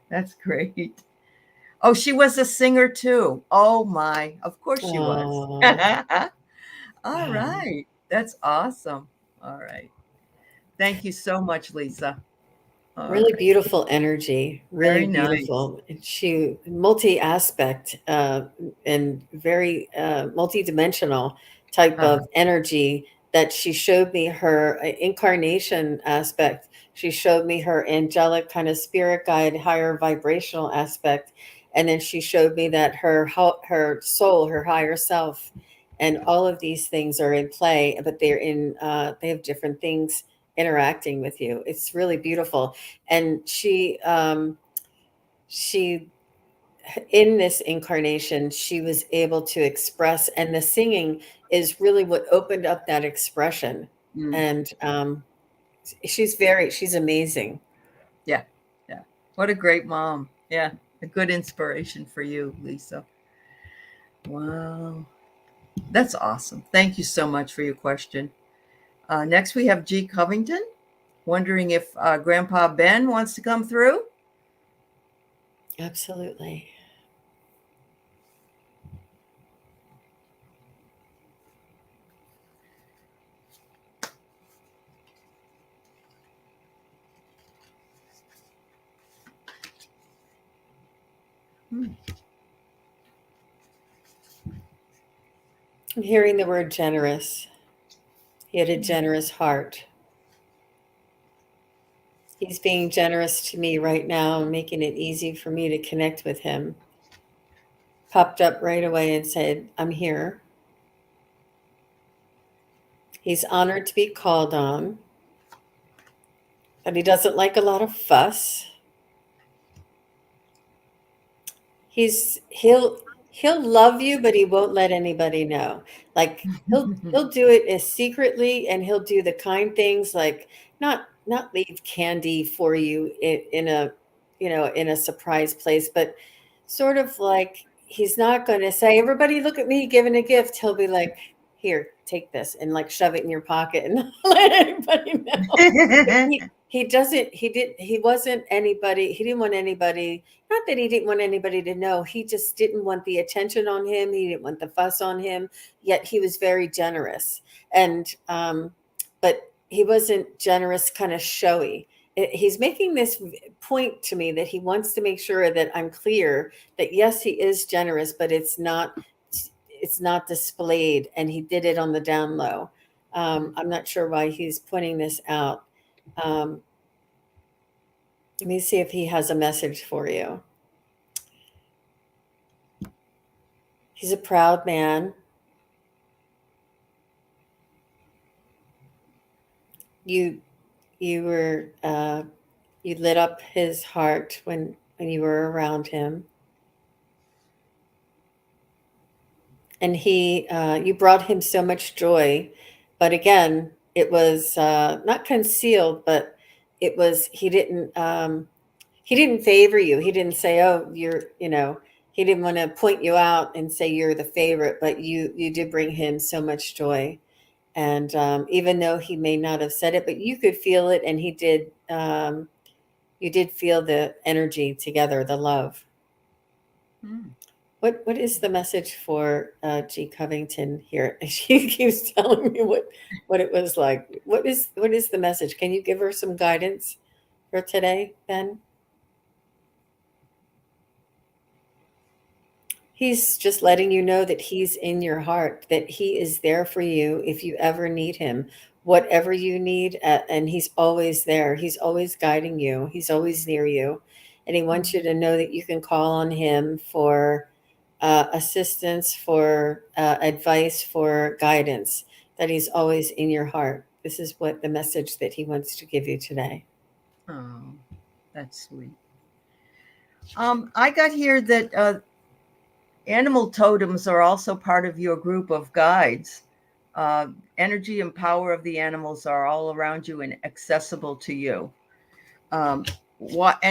[SPEAKER 2] That's great. Oh, she was a singer too. Oh my, of course she was.
[SPEAKER 1] Oh,
[SPEAKER 2] All
[SPEAKER 1] wow.
[SPEAKER 2] right. That's awesome. All right. Thank you so much, Lisa. All
[SPEAKER 1] Really
[SPEAKER 2] right.
[SPEAKER 1] beautiful energy, really
[SPEAKER 2] Very nice.
[SPEAKER 1] beautiful. And she multi-aspect and very multi-dimensional type
[SPEAKER 2] Uh-huh.
[SPEAKER 1] of energy that she showed me her incarnation aspect. She showed me her angelic kind of spirit guide, higher vibrational aspect, and then she showed me that her soul, her higher self, and all of these things are in play, but they have different things interacting with you. It's really beautiful. And she in this incarnation, she was able to express, and the singing is really what opened up that expression.
[SPEAKER 2] Mm,
[SPEAKER 1] And she's amazing.
[SPEAKER 2] yeah. Yeah. What a great mom. Yeah. A good inspiration for you, Lisa. Wow. That's awesome. Thank you so much for your question. Next, we have G. Covington, wondering if Grandpa Ben wants to come through.
[SPEAKER 1] Absolutely.
[SPEAKER 2] Hmm.
[SPEAKER 1] I'm hearing the word generous. He had a generous heart. He's being generous to me right now, making it easy for me to connect with him. Popped up right away and said, I'm here. He's honored to be called on, but he doesn't like a lot of fuss. He'll love you, but he won't let anybody know. Like he'll do it as secretly, and he'll do the kind things like not leave candy for you in a in a surprise place, but sort of like he's not going to say, "Everybody, look at me giving a gift." He'll be like, "Here, take this," and like shove it in your pocket and not let anybody know. He doesn't he wasn't anybody, he didn't want anybody, not that he didn't want anybody to know, he just didn't want the attention on him, he didn't want the fuss on him, yet he was very generous. And but he wasn't generous kind of showy. He's making this point to me that he wants to make sure that I'm clear that yes, he is generous, but it's not displayed, and he did it on the down low. I'm not sure why he's pointing this out. um, Let me see if he has a message for you. He's a proud man. You you were you lit up his heart when you were around him, and he you brought him so much joy. But again, it was not concealed, but it was he didn't favor you. He didn't say, "Oh, he didn't want to point you out and say you're the favorite," but you did bring him so much joy. And even though he may not have said it, but you could feel it, and he did. You did feel the energy together, the love. What is the message for G. Covington here? She keeps telling me what it was like. What is the message? Can you give her some guidance for today, Ben? He's just letting you know that he's in your heart, that he is there for you if you ever need him, whatever you need, and he's always there. He's always guiding you. He's always near you, and he wants you to know that you can call on him for assistance, for advice, for guidance. That he's always in your heart. This is what the message that he wants to give you today.
[SPEAKER 2] Oh, that's sweet. I got here that animal totems are also part of your group of guides. Energy and power of the animals are all around you and accessible to you. And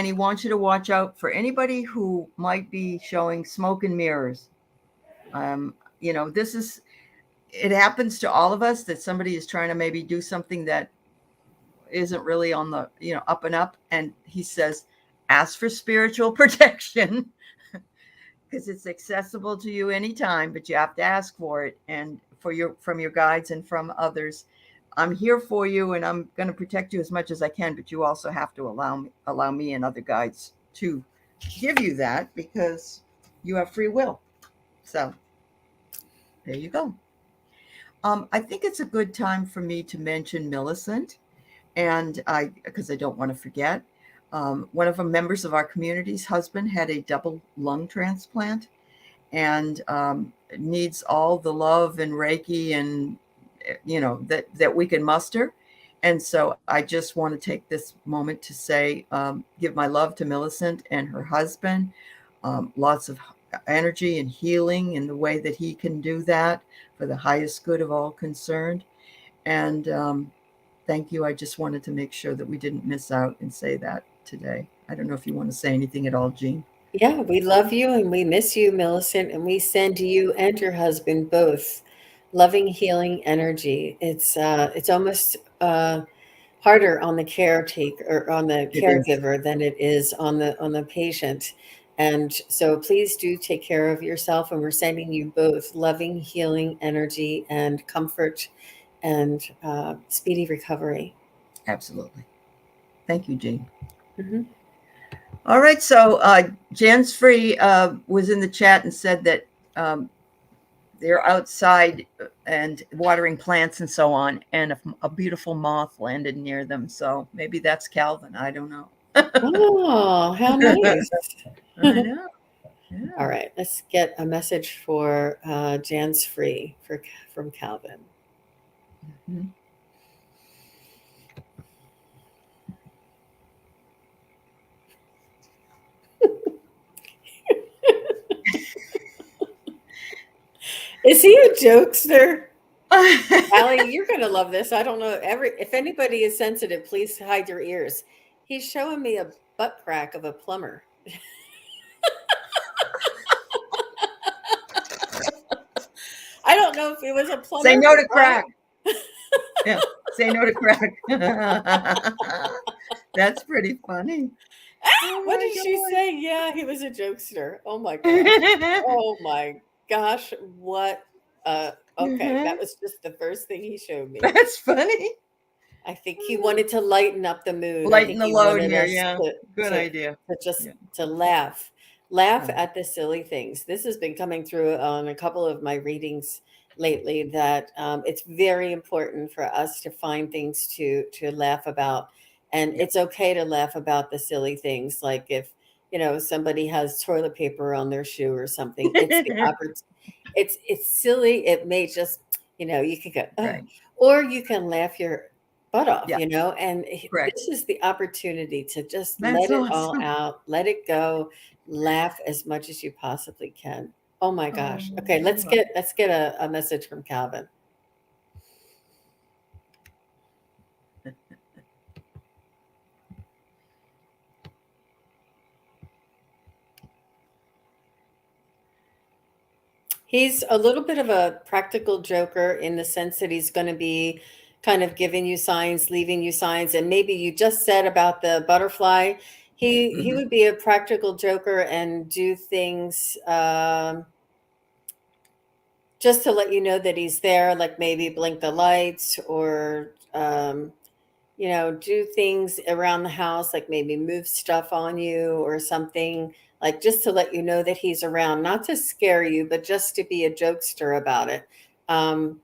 [SPEAKER 2] he wants you to watch out for anybody who might be showing smoke and mirrors. It happens to all of us that somebody is trying to maybe do something that isn't really on the, up and up. And he says, ask for spiritual protection because it's accessible to you anytime, but you have to ask for it. And from your guides and from others, I'm here for you, and I'm going to protect you as much as I can, but you also have to allow me and other guides to give you that because you have free will. So there you go. I think it's a good time for me to mention Millicent, and because I don't want to forget. One of the members of our community's husband had a double lung transplant, and needs all the love and Reiki and that we can muster. And so I just want to take this moment to say, give my love to Millicent and her husband. Lots of energy and healing in the way that he can do that for the highest good of all concerned. And thank you. I just wanted to make sure that we didn't miss out and say that today. I don't know if you want to say anything at all, Jean.
[SPEAKER 1] Yeah, we love you and we miss you, Millicent, and we send you and your husband both loving, healing energy. It's almost harder on the caretaker or on the
[SPEAKER 2] It is.
[SPEAKER 1] caregiver than it is on the patient. And so please do take care of yourself, and we're sending you both loving, healing energy and comfort and speedy recovery.
[SPEAKER 2] Absolutely. Thank you, Jean.
[SPEAKER 1] Mm-hmm.
[SPEAKER 2] All right. So Jan's Free was in the chat and said that they're outside and watering plants and so on, and a beautiful moth landed near them. So maybe that's Calvin. I don't know.
[SPEAKER 1] Oh, how nice.
[SPEAKER 2] I know. Yeah.
[SPEAKER 1] All right, let's get a message for Jan's Free from Calvin.
[SPEAKER 2] Mhm.
[SPEAKER 1] Is he a jokester? Aley, you're going to love this. I don't know. If anybody is sensitive, please hide your ears. He's showing me a butt crack of a plumber. I don't know if it was a plumber.
[SPEAKER 2] Say no to
[SPEAKER 1] Or
[SPEAKER 2] crack. Yeah, say no to crack. That's pretty funny. Oh
[SPEAKER 1] what
[SPEAKER 2] my
[SPEAKER 1] did she say? Yeah, he was a jokester. Oh my gosh.
[SPEAKER 2] God.
[SPEAKER 1] Oh my gosh. What? Okay, that
[SPEAKER 2] Mhm.
[SPEAKER 1] was just the first thing he showed me.
[SPEAKER 2] That's funny.
[SPEAKER 1] I think he wanted to lighten up the mood. I
[SPEAKER 2] Lighten
[SPEAKER 1] think
[SPEAKER 2] the
[SPEAKER 1] he
[SPEAKER 2] load
[SPEAKER 1] wanted
[SPEAKER 2] here.
[SPEAKER 1] us
[SPEAKER 2] Yeah, good
[SPEAKER 1] to
[SPEAKER 2] idea.
[SPEAKER 1] just
[SPEAKER 2] Yeah.
[SPEAKER 1] to laugh
[SPEAKER 2] Oh,
[SPEAKER 1] at the silly things. This has been coming through on a couple of my readings lately. That it's very important for us to find things to laugh about, and
[SPEAKER 2] yeah.
[SPEAKER 1] it's okay to laugh about the silly things. Like if somebody has toilet paper on their shoe or something, it's the it's silly. It may just you can go, oh,
[SPEAKER 2] Right.
[SPEAKER 1] or you can laugh your butt off,
[SPEAKER 2] Yeah.
[SPEAKER 1] and
[SPEAKER 2] Correct.
[SPEAKER 1] this is the opportunity to just
[SPEAKER 2] That's
[SPEAKER 1] let it all
[SPEAKER 2] awesome.
[SPEAKER 1] out, let it go, laugh as much as you possibly can. Oh my gosh. Okay, let's
[SPEAKER 2] Oh,
[SPEAKER 1] get a message from Calvin. He's a little bit of a practical joker in the sense that he's going to be kind of giving you signs, leaving you signs, and maybe you just said about the butterfly. He
[SPEAKER 2] mhm.
[SPEAKER 1] would be a practical joker and do things just to let you know that he's there, like maybe blink the lights or do things around the house, like maybe move stuff on you or something, like just to let you know that he's around, not to scare you, but just to be a jokester about it. Um,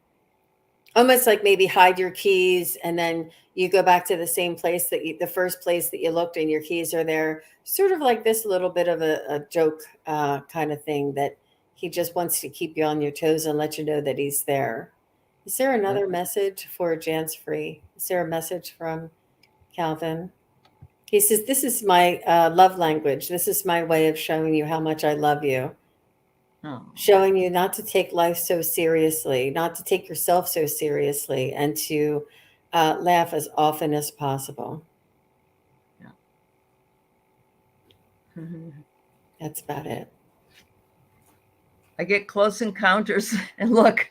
[SPEAKER 1] Almost like maybe hide your keys and then you go back to the same place the first place that you looked and your keys are there. Sort of like this little bit of a joke kind of thing that he just wants to keep you on your toes and let you know that he's there. Is there another message for Jan's Free? Is there a message from Calvin? He says, this is my love language. This is my way of showing you how much I love you.
[SPEAKER 2] Oh,
[SPEAKER 1] Showing you not to take life so seriously, not to take yourself so seriously, and to laugh as often as possible.
[SPEAKER 2] yeah. Mhm.
[SPEAKER 1] That's about it.
[SPEAKER 2] I get close encounters, and look,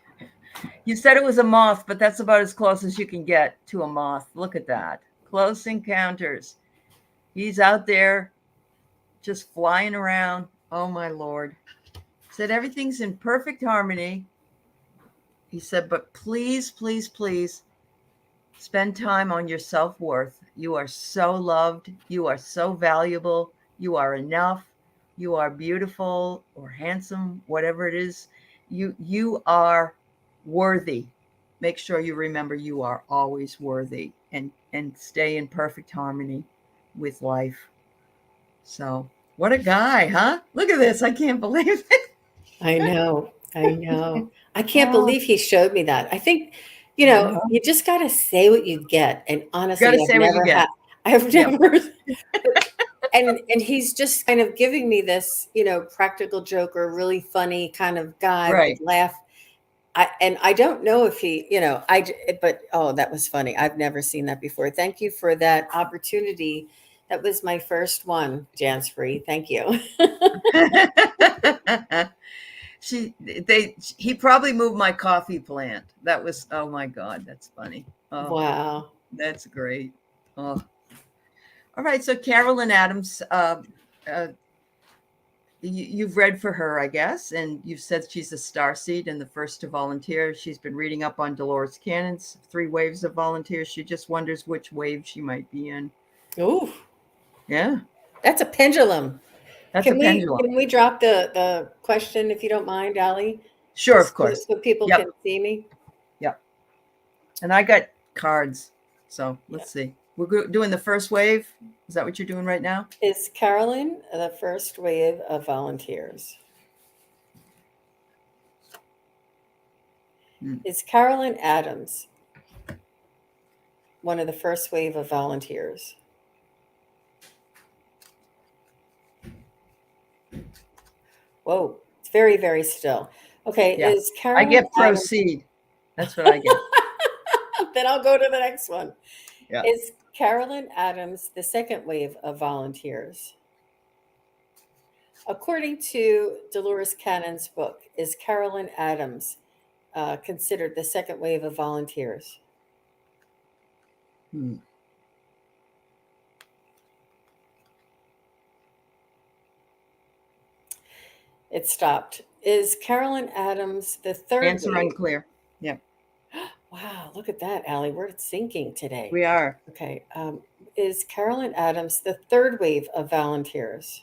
[SPEAKER 2] you said it was a moth, but that's about as close as you can get to a moth. Look at that. Close encounters. He's out there just flying around. Oh my Lord. Said everything's in perfect harmony. He said, but please, please, please spend time on your self-worth. You are so loved. You are so valuable. You are enough. You are beautiful or handsome, whatever it is. You are worthy. Make sure you remember you are always worthy, and stay in perfect harmony with life. So, what a guy, huh? Look at this. I can't believe it.
[SPEAKER 1] I know. I know. I can't
[SPEAKER 2] Oh,
[SPEAKER 1] believe he showed me that. I think,
[SPEAKER 2] I know.
[SPEAKER 1] you just got to say what you get. And
[SPEAKER 2] Got
[SPEAKER 1] honestly,
[SPEAKER 2] to say what you get.
[SPEAKER 1] I've
[SPEAKER 2] Yep.
[SPEAKER 1] never, and he's just kind of giving me this, practical joker, really funny kind of guy with
[SPEAKER 2] Right.
[SPEAKER 1] laugh. I don't know if he, but oh, that was funny. I've never seen that before. Thank you for that opportunity. That was my first one, Jan's Free. Thank you.
[SPEAKER 2] He probably moved my coffee plant. That was, oh my God, that's funny. Oh,
[SPEAKER 1] Wow.
[SPEAKER 2] that's great. Oh, all right. So Carolyn Adams, uh, you've read for her, I guess, and you've said she's a starseed and the first to volunteer. She's been reading up on Dolores Cannon's 3 waves of volunteers. She just wonders which wave she might be in.
[SPEAKER 1] Ooh,
[SPEAKER 2] Yeah,
[SPEAKER 1] that's a pendulum.
[SPEAKER 2] that's a
[SPEAKER 1] Can we
[SPEAKER 2] pendulum.
[SPEAKER 1] can we drop the question if you don't mind, Allie?
[SPEAKER 2] Sure,
[SPEAKER 1] just
[SPEAKER 2] of course.
[SPEAKER 1] so people
[SPEAKER 2] Yep.
[SPEAKER 1] can see me.
[SPEAKER 2] Yep. And I got cards. So
[SPEAKER 1] Yeah.
[SPEAKER 2] let's see. We're doing the first wave. Is that what you're doing right now?
[SPEAKER 1] Is Carolyn the first wave of volunteers? Is Carolyn Adams one of the first wave of volunteers? Whoa, it's very, very still. Okay,
[SPEAKER 2] Yeah.
[SPEAKER 1] is
[SPEAKER 2] I
[SPEAKER 1] Carolyn
[SPEAKER 2] get
[SPEAKER 1] Adams?
[SPEAKER 2] proceed. That's what I get.
[SPEAKER 1] Then I'll go to the next one.
[SPEAKER 2] Yeah.
[SPEAKER 1] Is Carolyn Adams the second wave of volunteers? According to Dolores Cannon's book, is Carolyn Adams considered the second wave of volunteers?
[SPEAKER 2] Hmm.
[SPEAKER 1] It stopped. Is Carolyn Adams the third
[SPEAKER 2] Answer
[SPEAKER 1] wave?
[SPEAKER 2] unclear. Yeah.
[SPEAKER 1] Wow, look at that, Aley. We're sinking today.
[SPEAKER 2] We are.
[SPEAKER 1] Okay. Is Carolyn Adams the third wave of volunteers?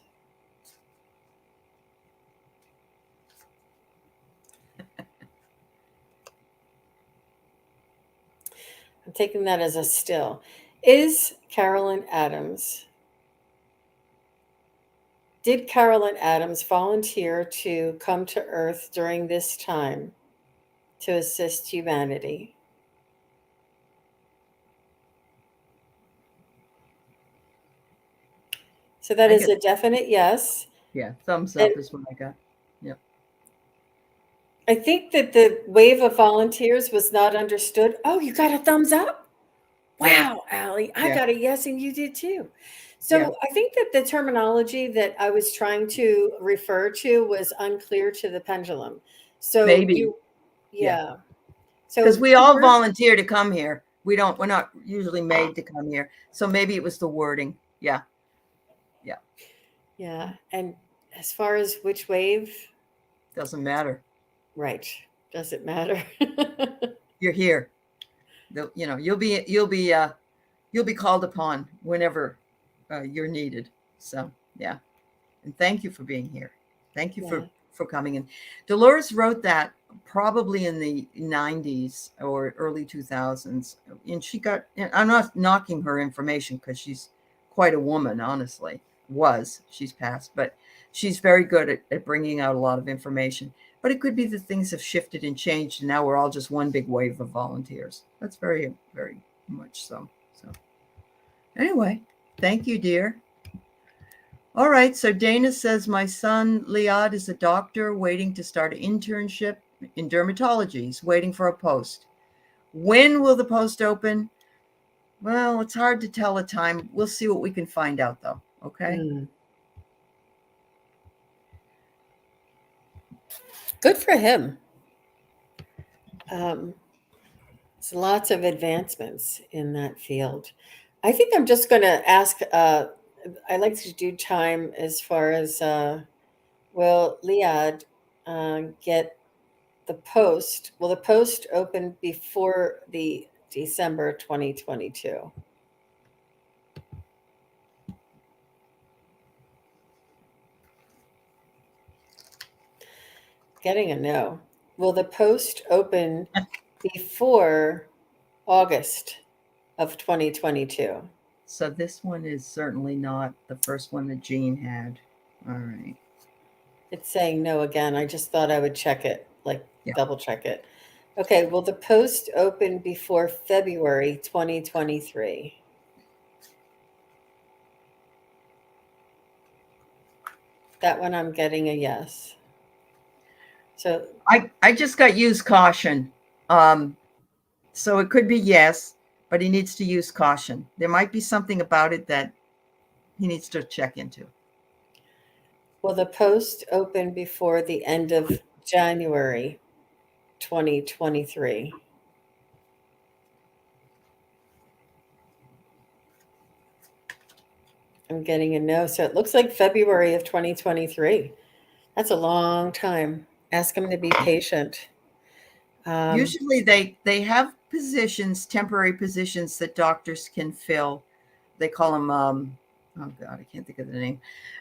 [SPEAKER 1] I'm taking that as a still. Is Carolyn Adams, did Carolyn Adams volunteer to come to Earth during this time to assist humanity? So that
[SPEAKER 2] I
[SPEAKER 1] is
[SPEAKER 2] get,
[SPEAKER 1] a definite yes.
[SPEAKER 2] yeah. Thumbs
[SPEAKER 1] And
[SPEAKER 2] up is what I got. Yep.
[SPEAKER 1] I think that the wave of volunteers was not understood. Oh, you got a thumbs up?
[SPEAKER 2] Yeah.
[SPEAKER 1] Wow, Aley, I
[SPEAKER 2] Yeah.
[SPEAKER 1] got a yes, and you did too.
[SPEAKER 2] Yeah.
[SPEAKER 1] So I think that the terminology that I was trying to refer to was unclear to the pendulum. So
[SPEAKER 2] Maybe. Yeah.
[SPEAKER 1] yeah.
[SPEAKER 2] Because
[SPEAKER 1] So
[SPEAKER 2] we
[SPEAKER 1] the
[SPEAKER 2] all
[SPEAKER 1] word,
[SPEAKER 2] volunteer to come here. We're not usually made to come here. So maybe it was the wording. Yeah. Yeah.
[SPEAKER 1] yeah. And as far as which wave,
[SPEAKER 2] Doesn't matter.
[SPEAKER 1] right? Does it matter?
[SPEAKER 2] You're here. You'll be called upon whenever you're needed. So yeah. And thank you for being here. Thank you
[SPEAKER 1] Yeah.
[SPEAKER 2] for coming in. Dolores wrote that probably in the 90s or early 2000s. And I'm not knocking her information because she's quite a woman, honestly. She's passed, but she's very good at bringing out a lot of information. But it could be that things have shifted and changed, and now we're all just one big wave of volunteers. That's very, very much so. So, anyway, thank you, dear. All right. So Dana says, my son Liad is a doctor waiting to start an internship in dermatology. He's waiting for a post. When will the post open? Well, it's hard to tell a time. We'll see what we can find out, though. Okay.
[SPEAKER 1] Mm. Good for him. There's lots of advancements in that field. I think I'm just going to ask. I like to do time as far as will Liad get the post? Will the post open before the December 2022? Getting a no. Will the post open before August of 2022?
[SPEAKER 2] So this one is certainly not the first one that Jean had. All right.
[SPEAKER 1] It's saying no again. I just thought I would check it, like
[SPEAKER 2] Yeah.
[SPEAKER 1] double check it. Okay, will the post open before February 2023? That one I'm getting a yes. So
[SPEAKER 2] I just got use caution. So it could be yes, but he needs to use caution. There might be something about it that he needs to check into.
[SPEAKER 1] will the post open before the end of January 2023? I'm getting a no. So it looks like February of 2023. That's a long time. Ask him to be patient.
[SPEAKER 2] Usually they have positions, temporary positions that doctors can fill. They call them oh God, I can't think of the name.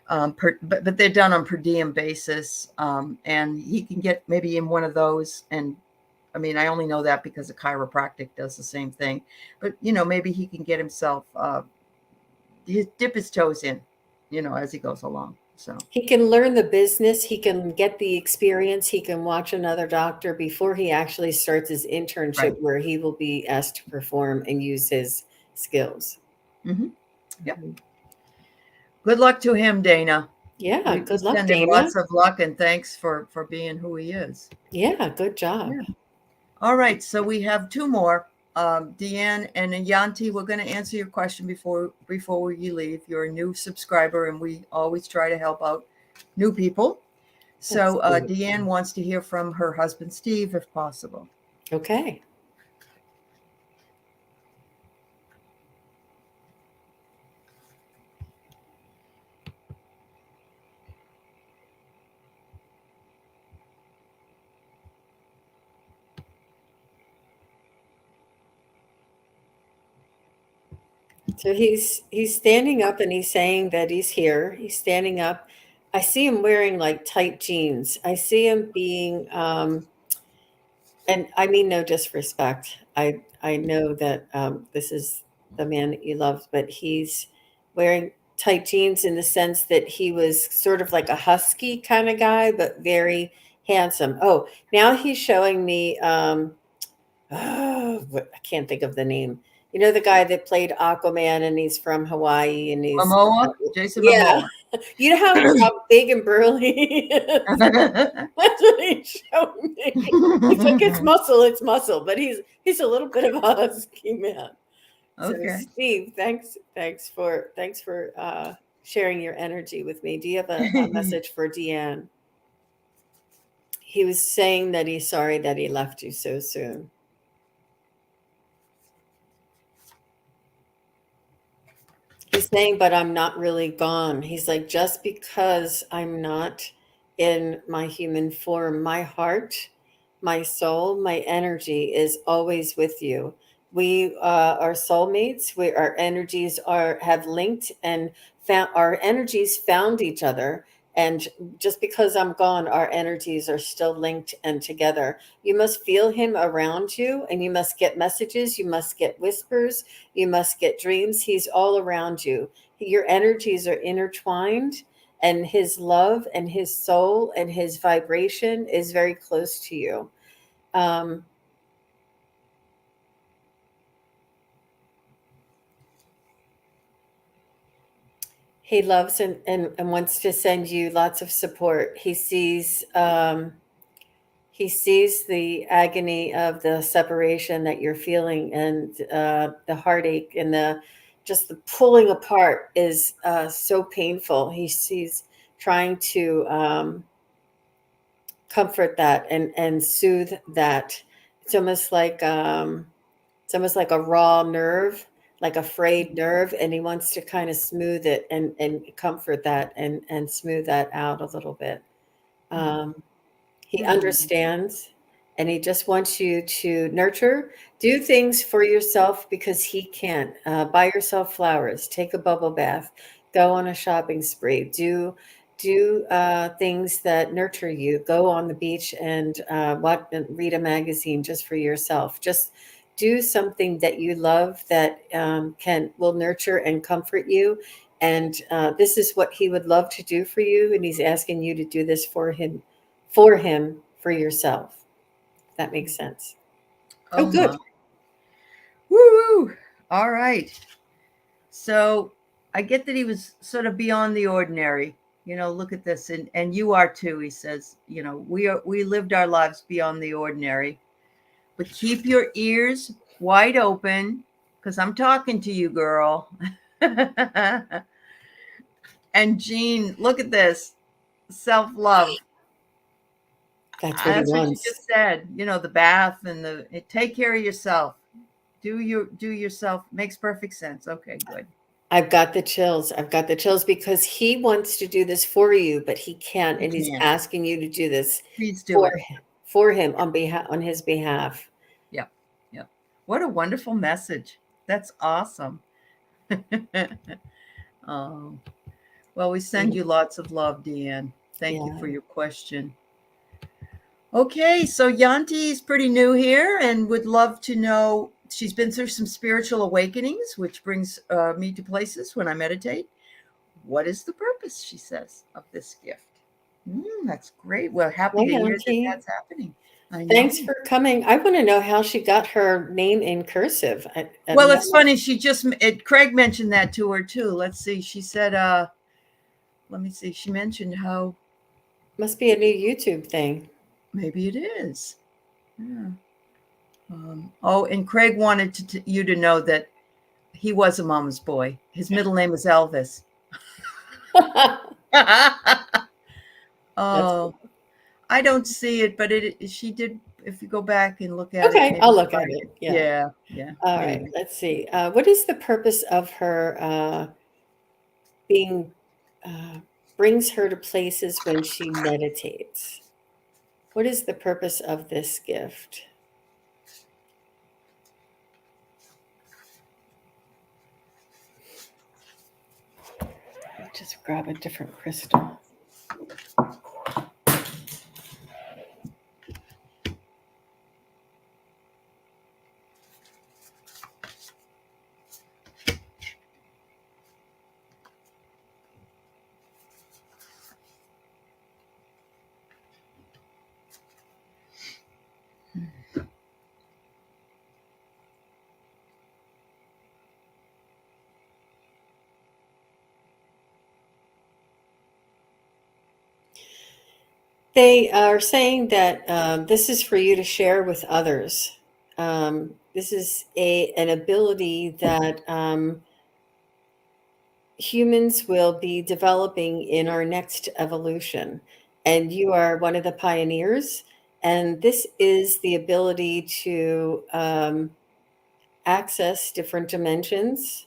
[SPEAKER 2] But they're done on per diem basis, and he can get maybe in one of those. And I mean, I only know that because a chiropractic does the same thing. But maybe he can get himself dip his toes in, as he goes along. So
[SPEAKER 1] He can learn the business, he can get the experience, he can watch another doctor before he actually starts his
[SPEAKER 2] right.
[SPEAKER 1] internship where he will be asked to perform and use his skills.
[SPEAKER 2] Mm-hmm. Yep.
[SPEAKER 1] Mhm.
[SPEAKER 2] Good luck to him, Dana.
[SPEAKER 1] Yeah,
[SPEAKER 2] We
[SPEAKER 1] good luck,
[SPEAKER 2] send him
[SPEAKER 1] Dana.
[SPEAKER 2] lots of luck and thanks for being who he is.
[SPEAKER 1] Yeah, good job.
[SPEAKER 2] Yeah. All right, so we have two more. Deanne and Yanti, we're going to answer your question before you leave. You're a new subscriber, and we always try to help out new people.
[SPEAKER 1] That's
[SPEAKER 2] So
[SPEAKER 1] sweet.
[SPEAKER 2] Deanne wants to hear from her husband, Steve, if possible.
[SPEAKER 1] Okay. So he's standing up and he's saying that he's here. He's standing up. I see him wearing like tight jeans. I see him being and I mean no disrespect. I know that this is the man that you love, but he's wearing tight jeans in the sense that he was sort of like a husky kind of guy, but very handsome. Oh, now he's showing me. I can't think of the name. You know the guy that played Aquaman, and he's from Hawaii, and he's
[SPEAKER 2] Momoa, Jason
[SPEAKER 1] yeah.
[SPEAKER 2] Momoa.
[SPEAKER 1] You know how big and burly he is. That's what he showed me. He's like, it's muscle, it's muscle, but he's a little bit of a husky man. So
[SPEAKER 2] Okay.
[SPEAKER 1] Steve, thanks for sharing your energy with me. Do you have a message for Deanne? He was saying that he's sorry that he left you so soon. He's saying, but I'm not really gone. He's like, just because I'm not in my human form, my heart, my soul, my energy is always with you. We are soulmates. Our energies have linked and found our energies found each other. And just because I'm gone, our energies are still linked and together. You must feel him around you, and you must get messages. You must get whispers. You must get dreams. He's all around you. Your energies are intertwined, and his love and his soul and his vibration is very close to you. Um, he loves and wants to send you lots of support. He sees the agony of the separation that you're feeling, and the heartache and the just the pulling apart is so painful. He sees trying to comfort that and soothe that. It's almost like a raw nerve, like a frayed nerve, and he wants to kind of smooth it and comfort that and smooth that out a little bit. Um, he understands, and he just wants you to nurture, do things for yourself because he can't. Buy yourself flowers, take a bubble bath, go on a shopping spree, do things that nurture you. Go on the beach and read a magazine just for yourself. Just do something that you love that can will nurture and comfort you. And this is what he would love to do for you, and he's asking you to do this for yourself. If that makes sense. Oh,
[SPEAKER 2] Oh
[SPEAKER 1] good.
[SPEAKER 2] my. Woo! All right. So I get that he was sort of beyond the ordinary. Look at this, and you are too. He says, we lived our lives beyond the ordinary, but keep your ears wide open because I'm talking to you, girl. And Jean, look at this self-love.
[SPEAKER 1] That's what he
[SPEAKER 2] That's what you
[SPEAKER 1] wants.
[SPEAKER 2] just said. The bath and take care of yourself. Do yourself makes perfect sense. Okay, good.
[SPEAKER 1] I've got the chills. I've got the chills because he wants to do this for you, but he can't,
[SPEAKER 2] You
[SPEAKER 1] and he's
[SPEAKER 2] can.
[SPEAKER 1] asking you to do this
[SPEAKER 2] Please do
[SPEAKER 1] for
[SPEAKER 2] it.
[SPEAKER 1] for him on his behalf.
[SPEAKER 2] Yep. Yep. What a wonderful message. That's awesome. Oh, well, we send you lots of love, Deanne. Thank you
[SPEAKER 1] Yeah.
[SPEAKER 2] for your question. Okay, so Yanti is pretty new here and would love to know. She's been through some spiritual awakenings, which brings me to places when I meditate. What is the purpose, she says, of this gift? That's great. Well, happy
[SPEAKER 1] Hi,
[SPEAKER 2] to hear that
[SPEAKER 1] Auntie.
[SPEAKER 2] that's happening. I
[SPEAKER 1] Thanks
[SPEAKER 2] know.
[SPEAKER 1] for coming. I want to know how she got her name in cursive.
[SPEAKER 2] Well, it's funny. Craig mentioned that to her too. Let's see. She said, let me see. She mentioned how
[SPEAKER 1] Must be a new YouTube thing.
[SPEAKER 2] maybe it is. Yeah. And Craig wanted you to know that he was a mama's boy. His middle name is Elvis.
[SPEAKER 1] That's
[SPEAKER 2] Oh, I don't see it, but she did. If you go back and look at it,
[SPEAKER 1] okay.
[SPEAKER 2] maybe
[SPEAKER 1] I'll
[SPEAKER 2] you'll
[SPEAKER 1] look at
[SPEAKER 2] find
[SPEAKER 1] it.
[SPEAKER 2] it.
[SPEAKER 1] Yeah.
[SPEAKER 2] Yeah, yeah.
[SPEAKER 1] All right.
[SPEAKER 2] Anyway,
[SPEAKER 1] Let's see. What is the purpose of her being brings her to places when she meditates? What is the purpose of this gift? I'll just grab a different crystal. They are saying that this is for you to share with others. This is an ability that humans will be developing in our next evolution. And you are one of the pioneers. And this is the ability to access different dimensions.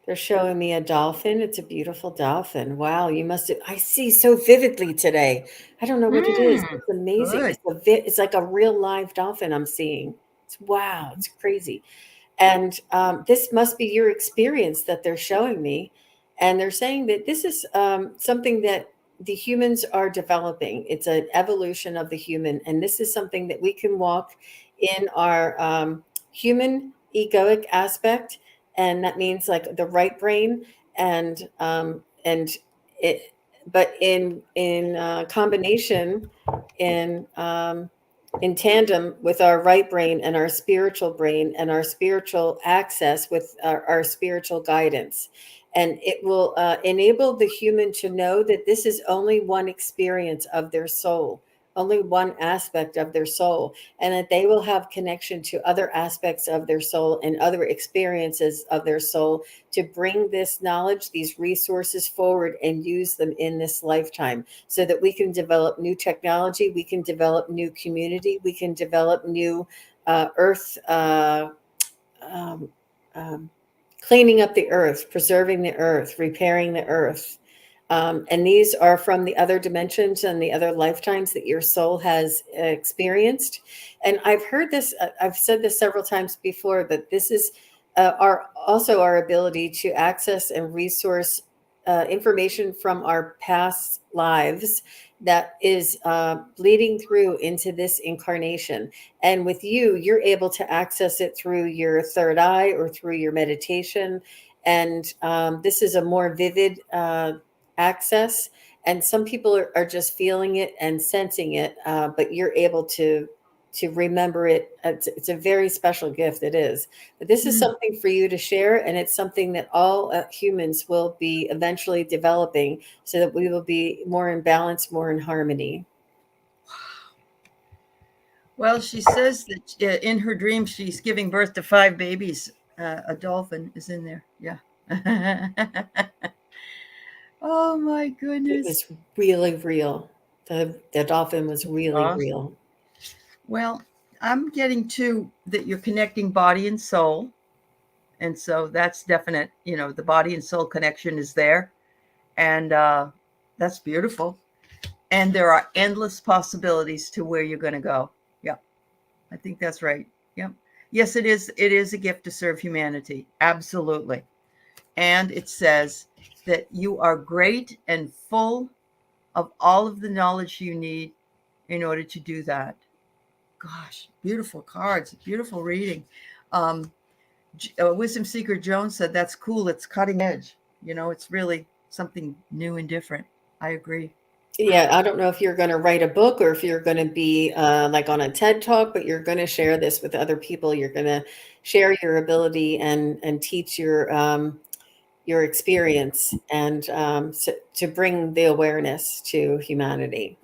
[SPEAKER 1] They're showing me a dolphin. It's a beautiful dolphin. Wow, you must have, I see so vividly today. I don't know what it is. It's amazing.
[SPEAKER 2] good.
[SPEAKER 1] It's like a real live dolphin I'm seeing. It's wow, it's crazy. And this must be your experience that they're showing me. And they're saying that this is something that the humans are developing. It's an evolution of the human. And this is something that we can walk in our human egoic aspect. And that means like the right brain and it, but in combination in in tandem with our right brain and our spiritual access with our spiritual guidance. And it will enable the human to know that this is only one experience of their soul, only one aspect of their soul, and that they will have connection to other aspects of their soul and other experiences of their soul to bring this knowledge, these resources forward and use them in this lifetime so that we can develop new technology, we can develop new community, we can develop new earth, um, um, cleaning up the earth, preserving the earth, repairing the earth. And these are from the other dimensions and the other lifetimes that your soul has experienced. And I've heard this, I've said this several times before, that this is our ability to access and resource information from our past lives that is bleeding through into this incarnation. And with you, you're able to access it through your third eye or through your meditation. And this is a more vivid access. And some people are just feeling it and sensing it, but you're able to remember it. It's a very special gift. It is. But this is something for you to share, and it's something that all humans will be eventually developing, so that we will be more in balance, more in harmony.
[SPEAKER 2] Well, she says that in her dream she's giving birth to 5 babies. A dolphin is in there. Yeah. Oh my
[SPEAKER 1] It
[SPEAKER 2] goodness.
[SPEAKER 1] was really real. The dolphin was really
[SPEAKER 2] Awesome.
[SPEAKER 1] real.
[SPEAKER 2] Well, I'm getting to that you're connecting body and soul. And so that's definite. The body and soul connection is there. And that's beautiful. And there are endless possibilities to where you're going to go. Yeah, I think that's right. Yeah. Yes, it is. It is a gift to serve humanity. Absolutely. And it says that you are great and full of all of the knowledge you need in order to do that. Gosh, beautiful cards, beautiful reading. Wisdom Seeker Jones said, that's cool. It's cutting edge. It's really something new and different. I agree.
[SPEAKER 1] Yeah, I don't know if you're going to write a book or if you're going to be like on a TED Talk, but you're going to share this with other people. You're going to share your ability and teach your experience and so, to bring the awareness to humanity.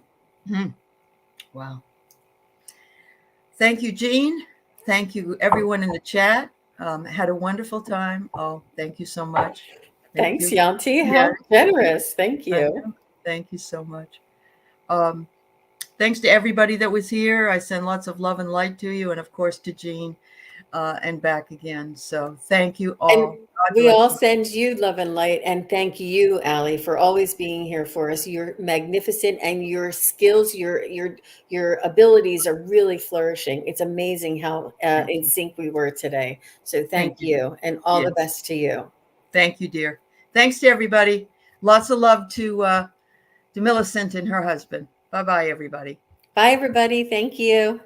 [SPEAKER 2] Wow. Thank you, Jean. Thank you, everyone in the chat. Had a wonderful time. Oh, thank you so much. Thank
[SPEAKER 1] Thanks,
[SPEAKER 2] you.
[SPEAKER 1] Yanti.
[SPEAKER 2] Yeah,
[SPEAKER 1] How generous. Thank
[SPEAKER 2] I
[SPEAKER 1] you.
[SPEAKER 2] know. Thank you so much. Thanks to everybody that was here. I send lots of love and light to you, and of course to Jean, and back again. So thank you all.
[SPEAKER 1] And
[SPEAKER 2] God
[SPEAKER 1] we all
[SPEAKER 2] bless you.
[SPEAKER 1] send you love and light. And thank you, Aley, for always being here for us. You're magnificent, and your skills, your abilities are really flourishing. It's amazing how in sync we were today. So
[SPEAKER 2] Thank
[SPEAKER 1] thank
[SPEAKER 2] you.
[SPEAKER 1] you, and all the
[SPEAKER 2] Yes.
[SPEAKER 1] best to you.
[SPEAKER 2] Thank you, dear. Thanks to everybody. Lots of love to Millicent and her husband. Bye-bye, everybody.
[SPEAKER 1] Bye, everybody. Thank you.